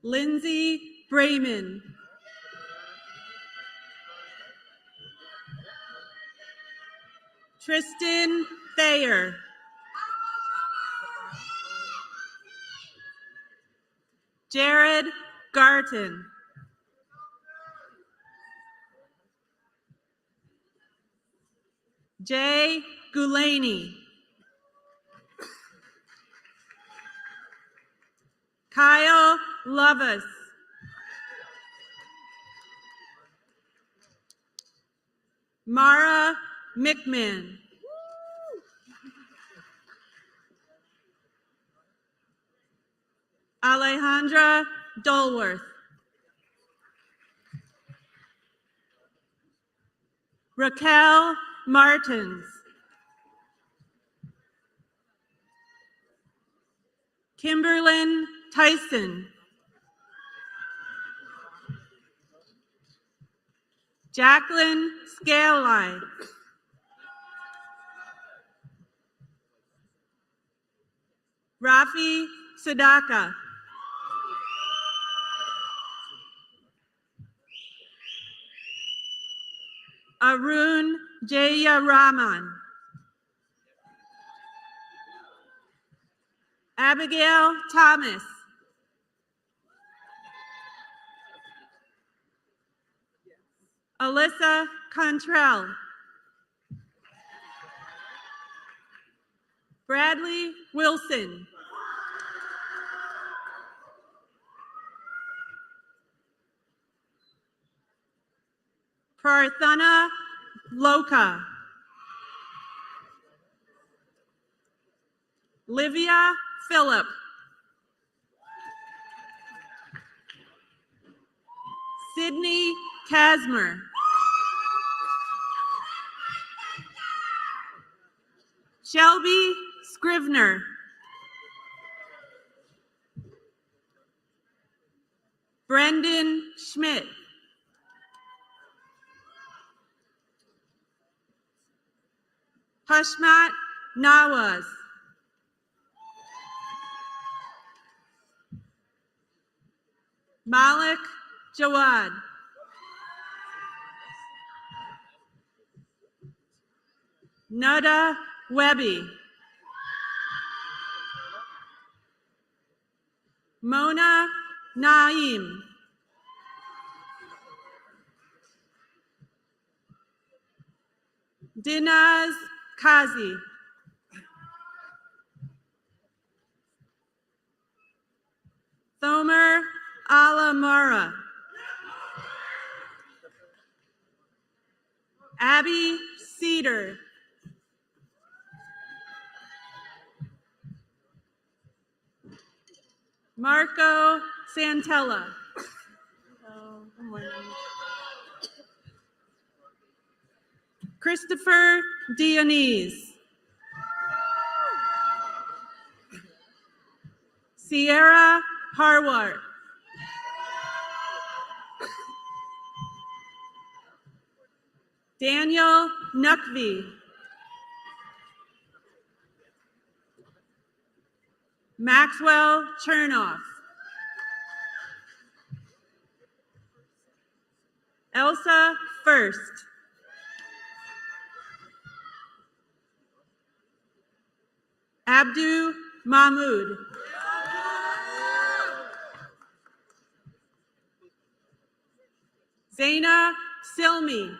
Lindsay Brayman, Tristan Thayer, Jared Garton, Jay Gulani, Kyle Lovis, Mara McMahon, Alejandra Dolworth, Raquel Martins, Kimberlyn Tyson, Jacqueline Scaley, Rafi Sadaka, Arun Jayaraman, Abigail Thomas, Alyssa Contrell, Bradley Wilson, Prarthana Loka. Livia Phillip. Sydney Casmer. Shelby Scrivener. Brendan Schmidt. Hushmat Nawaz. Malik Jawad. Nada Webby. Mona Naeem. Dinaz Kazi. Thomer Alamara. Abby Cedar. Marco Santella. Christopher Dionese. Sierra Harwart. Daniel Nuckvy. Maxwell Chernoff. Elsa First. Abdu Mahmood. Zaina Silmi.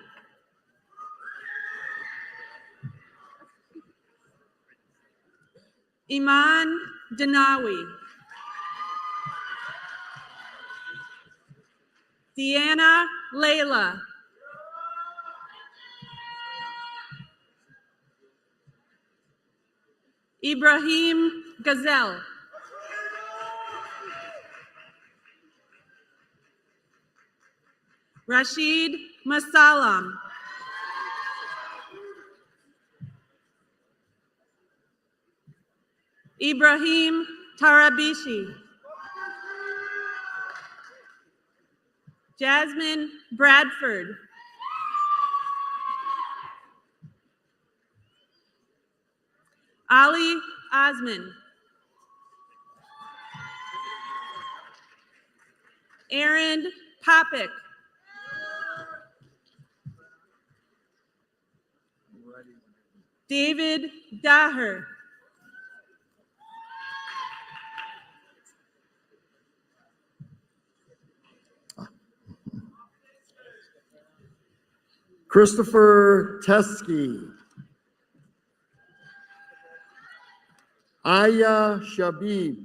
Iman Danawi. Deanna Layla. Ibrahim Gazelle. Rashid Masalam. Ibrahim Tarabishi. Jasmine Bradford. Ali Osman. Aaron Popik. David Daher. Christopher Teskey. Aya Shabib.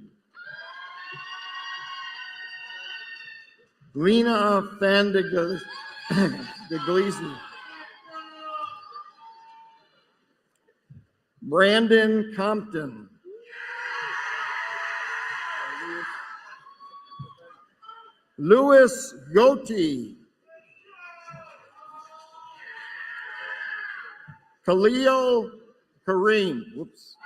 Lena Van de Gleason. Brandon Compton. Louis Goatee. Khalil Kareem. Whoops.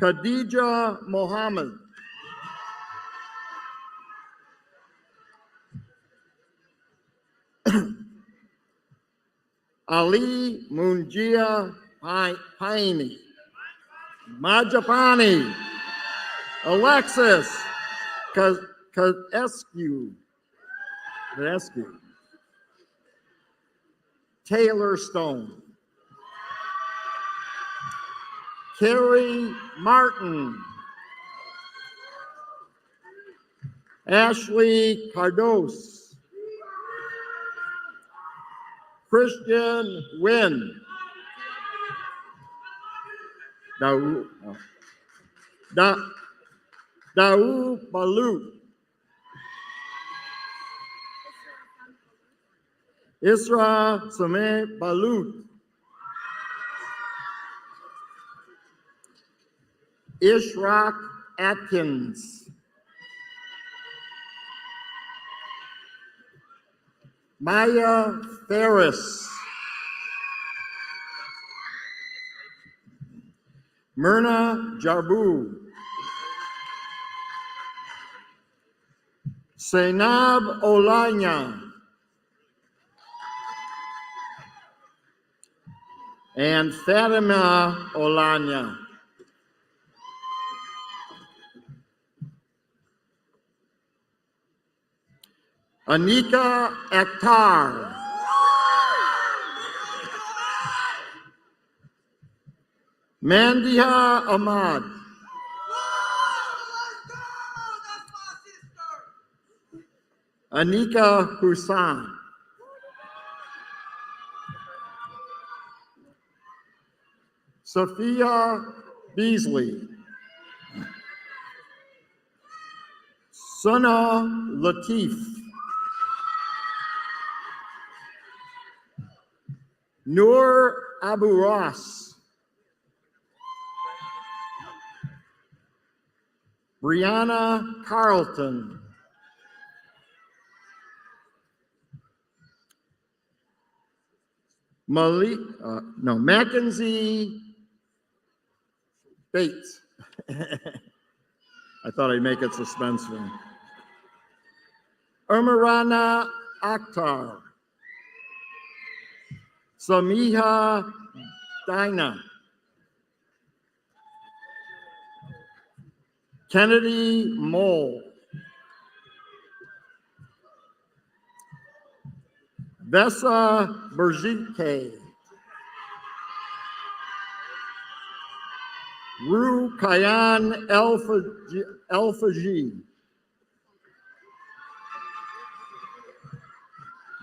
Khadija Mohammed. Ali Munjia Paini. Majapani. Alexis Kazescu. Taylor Stone. Carrie Martin. Ashley Cardos. Christian Wynn. Daou Balut. Isra Sameh Balut. Ishraq Atkins. Maya Ferris. Myrna Jarbu. Zainab Olanya. And Fatima Olanya. Anika Akhtar. Mandiha Ahmad. Anika Hussain. Sophia Beasley. Sana Latif. Noor Abu Ross. Brianna Carlton. Mackenzie Bates. I thought I'd make it suspenseful. Umarana Akhtar. Samiha Dina. Kennedy Mole. Vesa Berjike. Ru Kayan Elfaji.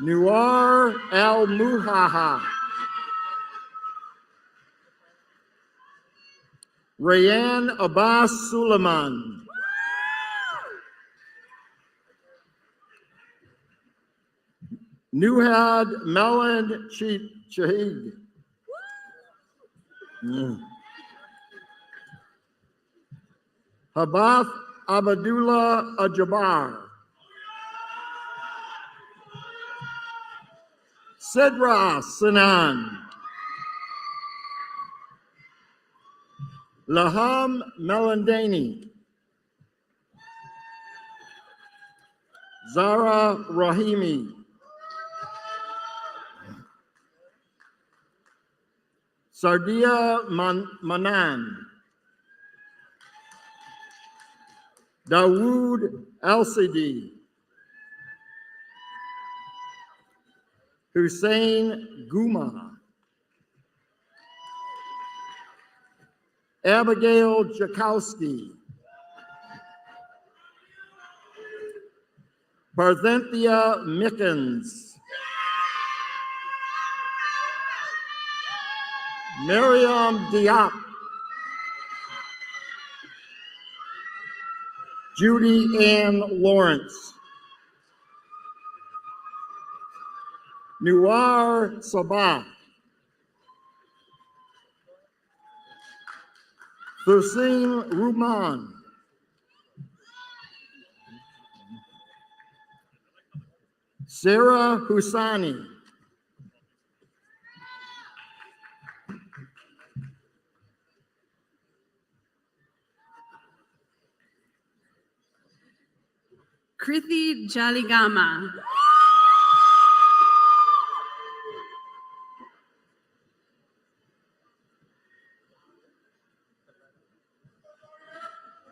Nuar Al Muhaha. Rayan Abbas Suleiman. Nuhad Melad Shahid. Habath Abdullah Ajabar. Sidra Sinan. Laham Melandani. Zara Rahimi. Sardia Manan. Dawood Al-Sidi. Hussein Guma. Abigail Jakowski. Parthenia Mickens. Miriam Diop. Judy Ann Lawrence. Nuar Sabah. Thusim Ruman. Sarah Husani. Krithi Jaligama.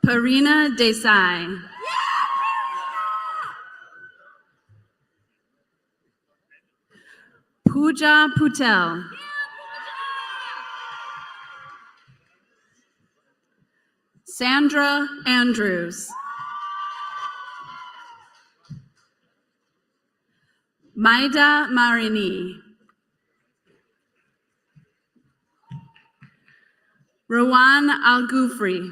Parina Desai. Pooja Putel. Sandra Andrews. Maida Marini. Rowan Al-Gufri.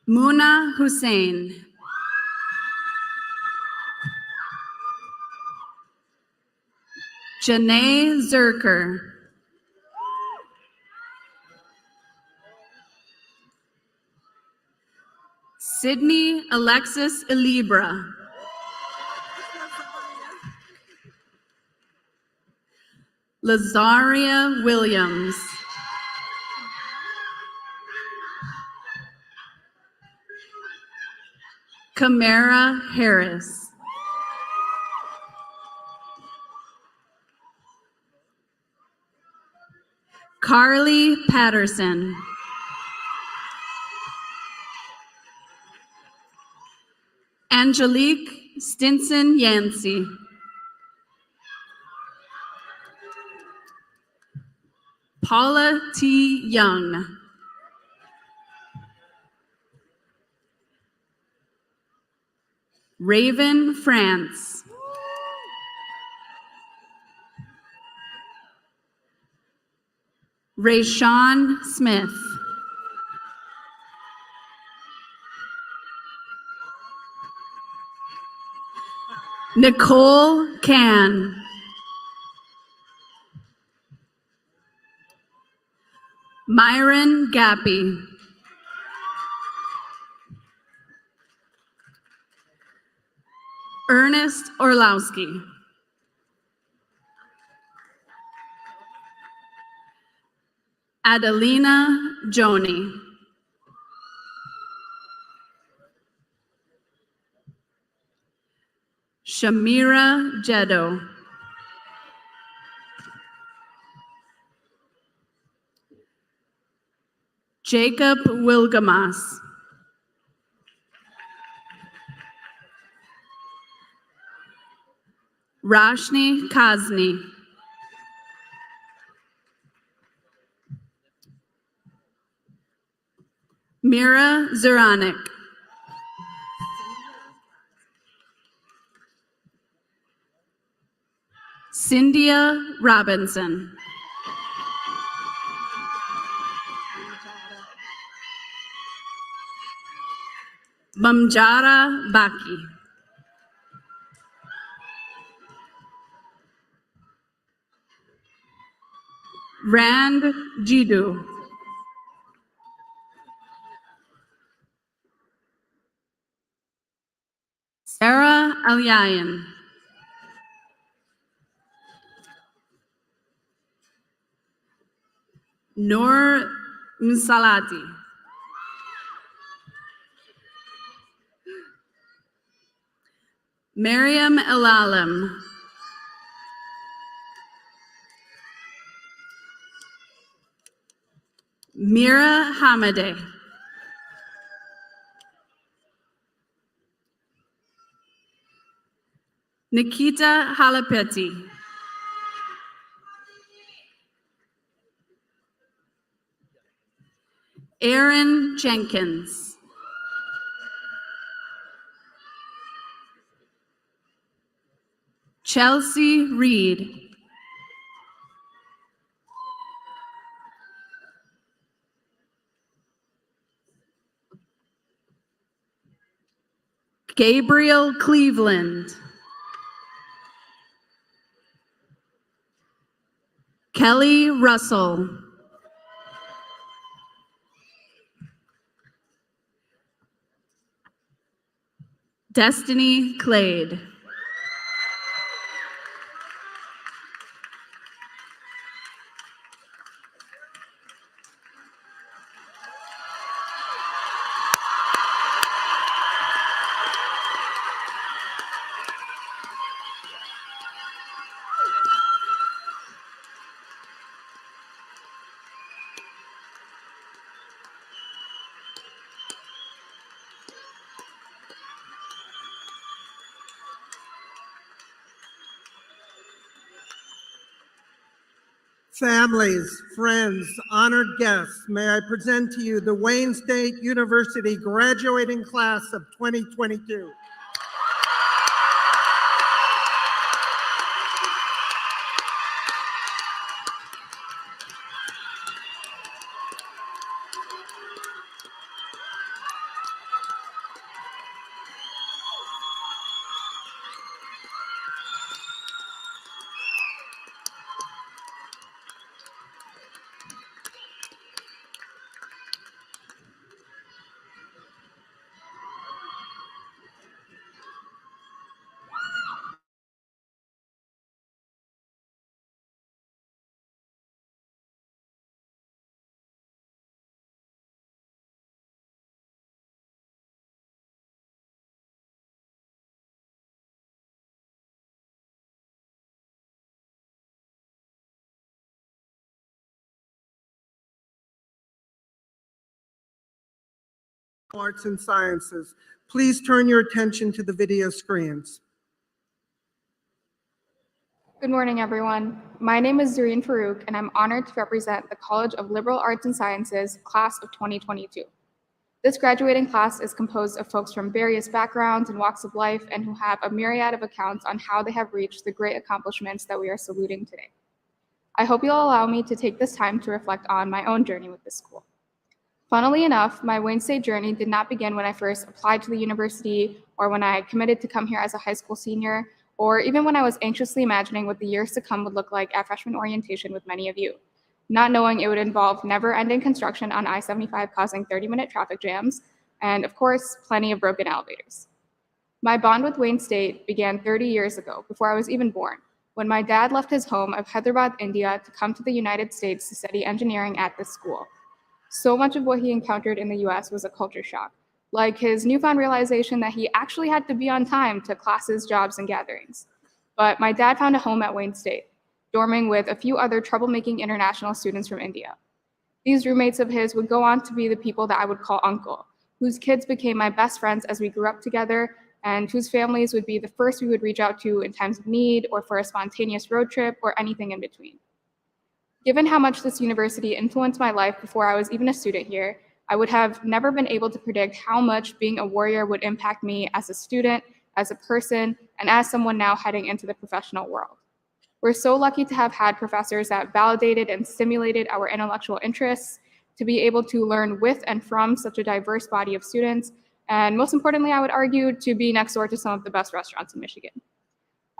Muna Hussein. Janae Zerker. Sydney Alexis Ilibra. Lazaria Williams. Camara Harris. Carly Patterson. Angelique Stinson Yancey. Paula T. Young. Raven France. Rayshawn Smith. Nicole Can. Myron Gappy. Ernest Orlowski. Adelina Joni. Shamira Jeddo. Jacob Wilgamas. Rashni Kazni. Mira Zuranik. Cynthia Robinson. Mamjara Baki. Rand Jidu. Sarah Alyayan. Noor Msalati. Mariam Elalim. Mira Hamadeh. Nikita Halapeti. Aaron Jenkins. Chelsea Reed. Gabriel Cleveland. Kelly Russell. Destiny Clade. Families, friends, honored guests, may I present to you the Wayne State University graduating class of 2022. Arts and Sciences. Please turn your attention to the video screens. Good morning, everyone. My name is Zareen Farouk, and I'm honored to represent the College of Liberal Arts and Sciences class of 2022. This graduating class is composed of folks from various backgrounds and walks of life and who have a myriad of accounts on how they have reached the great accomplishments that we are saluting today. I hope you'll allow me to take this time to reflect on my own journey with this school. Funnily enough, my Wayne State journey did not begin when I first applied to the university or when I committed to come here as a high school senior, or even when I was anxiously imagining what the years to come would look like at freshman orientation with many of you, not knowing it would involve never-ending construction on I-75 causing 30-minute traffic jams, and of course, plenty of broken elevators. My bond with Wayne State began 30 years ago, before I was even born, when my dad left his home of Hyderabad, India to come to the United States to study engineering at this school. So much of what he encountered in the US was a culture shock, like his newfound realization that he actually had to be on time to classes, jobs, and gatherings. But my dad found a home at Wayne State, dorming with a few other troublemaking international students from India. These roommates of his would go on to be the people that I would call uncle, whose kids became my best friends as we grew up together, and whose families would be the first we would reach out to in times of need or for a spontaneous road trip or anything in between. Given how much this university influenced my life before I was even a student here, I would have never been able to predict how much being a warrior would impact me as a student, as a person, and as someone now heading into the professional world. We're so lucky to have had professors that validated and stimulated our intellectual interests, to be able to learn with and from such a diverse body of students, and most importantly, I would argue, to be next door to some of the best restaurants in Michigan.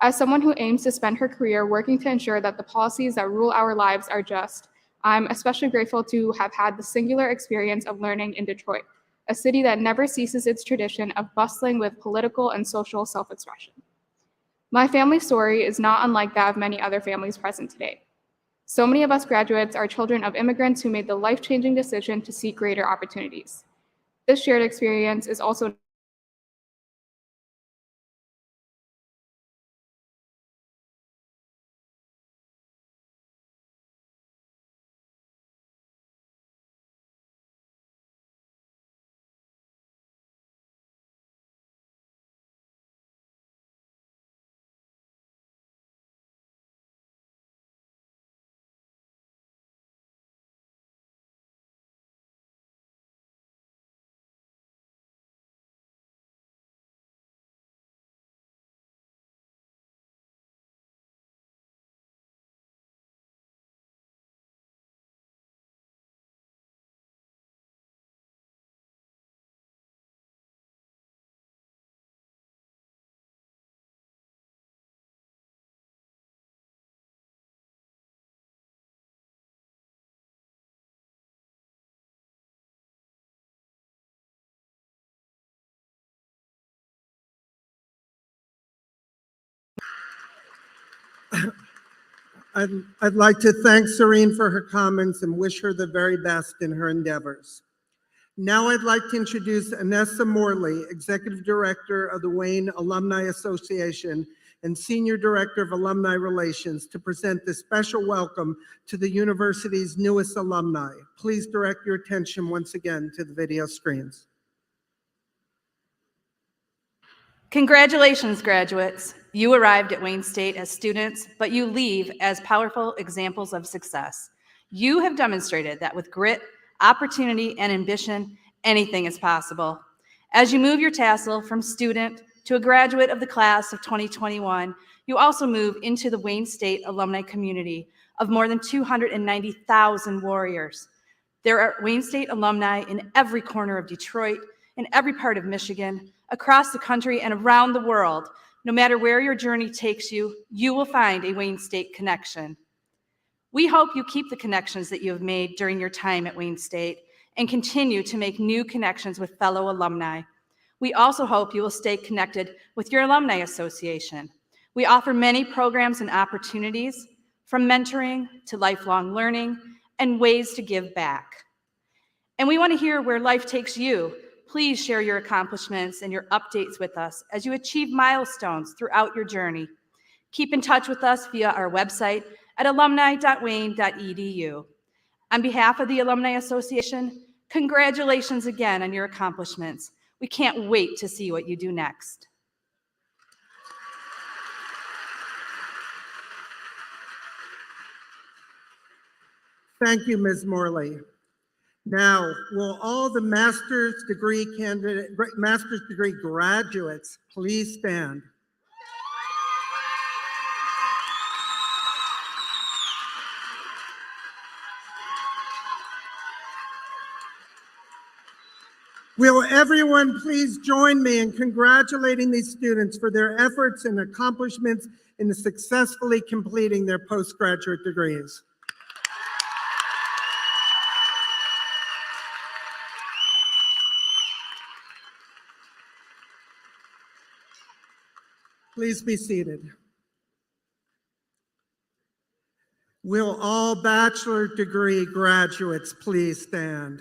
As someone who aims to spend her career working to ensure that the policies that rule our lives are just, I'm especially grateful to have had the singular experience of learning in Detroit, a city that never ceases its tradition of bustling with political and social self-expression. My family story is not unlike that of many other families present today. So many of us graduates are children of immigrants who made the life-changing decision to seek greater opportunities. This shared experience is also I'd like to thank Serene for her comments and wish her the very best in her endeavors. Now I'd like to introduce Anessa Morley, Executive Director of the Wayne Alumni Association and Senior Director of Alumni Relations, to present this special welcome to the university's newest alumni. Please direct your attention once again to the video screens. Congratulations, graduates. You arrived at Wayne State as students, but you leave as powerful examples of success. You have demonstrated that with grit, opportunity, and ambition, anything is possible. As you move your tassel from student to a graduate of the class of 2021, you also move into the Wayne State alumni community of more than 290,000 warriors. There are Wayne State alumni in every corner of Detroit, in every part of Michigan, across the country, and around the world. No matter where your journey takes you, you will find a Wayne State connection. We hope you keep the connections that you have made during your time at Wayne State and continue to make new connections with fellow alumni. We also hope you will stay connected with your alumni association. We offer many programs and opportunities, from mentoring to lifelong learning and ways to give back. And we want to hear where life takes you. Please share your accomplishments and your updates with us as you achieve milestones throughout your journey. Keep in touch with us via our website at alumni.wayne.edu. On behalf of the Alumni Association, Congratulations again on your accomplishments. We can't wait to see what you do next. Thank you, Ms. Morley. Now, will all the master's degree graduates please stand? Will everyone please join me in congratulating these students for their efforts and accomplishments in successfully completing their postgraduate degrees? Please be seated. Will all bachelor degree graduates please stand?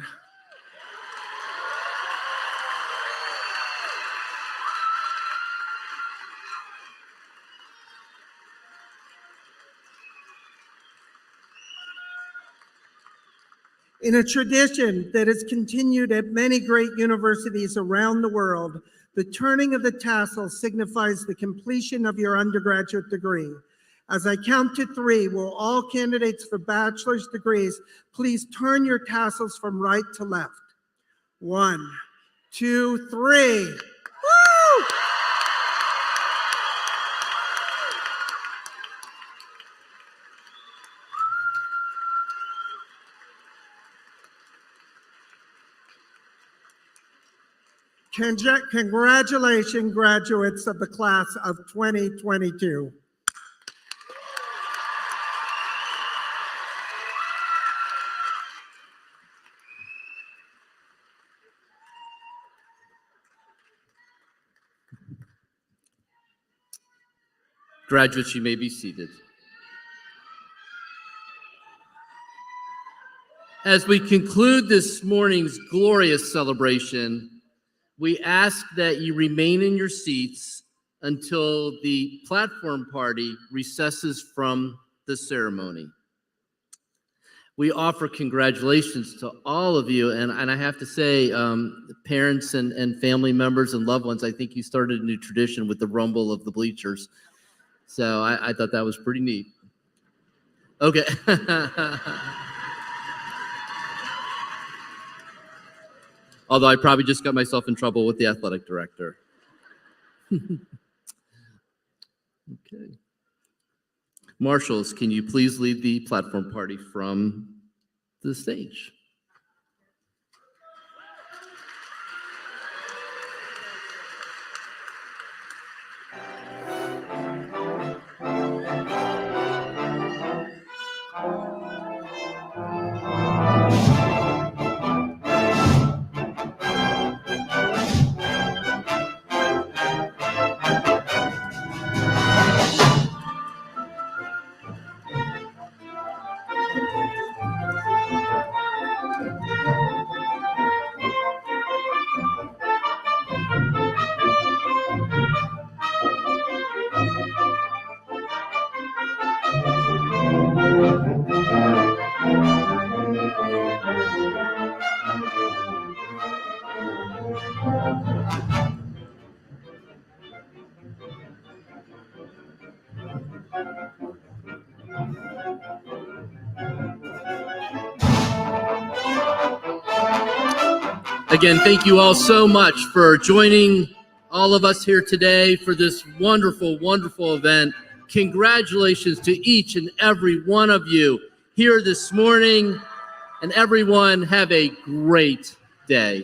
In a tradition that has continued at many great universities around the world, the turning of the tassel signifies the completion of your undergraduate degree. As I count to 3, will all candidates for bachelor's degrees please turn your tassels from right to left? 1, 2, 3. Woo! Congratulations, graduates of the class of 2022. Graduates, you may be seated. As we conclude this morning's glorious celebration, we ask that you remain in your seats until the platform party recesses from the ceremony. We offer congratulations to all of you, and I have to say, parents and family members and loved ones, I think you started a new tradition with the rumble of the bleachers. So I thought that was pretty neat. Okay. Although I probably just got myself in trouble with the athletic director. Okay. Marshals, can you please lead the platform party from the stage? Again, thank you all so much for joining all of us here today for this wonderful, wonderful event. Congratulations to each and every one of you here this morning, and everyone have a great day.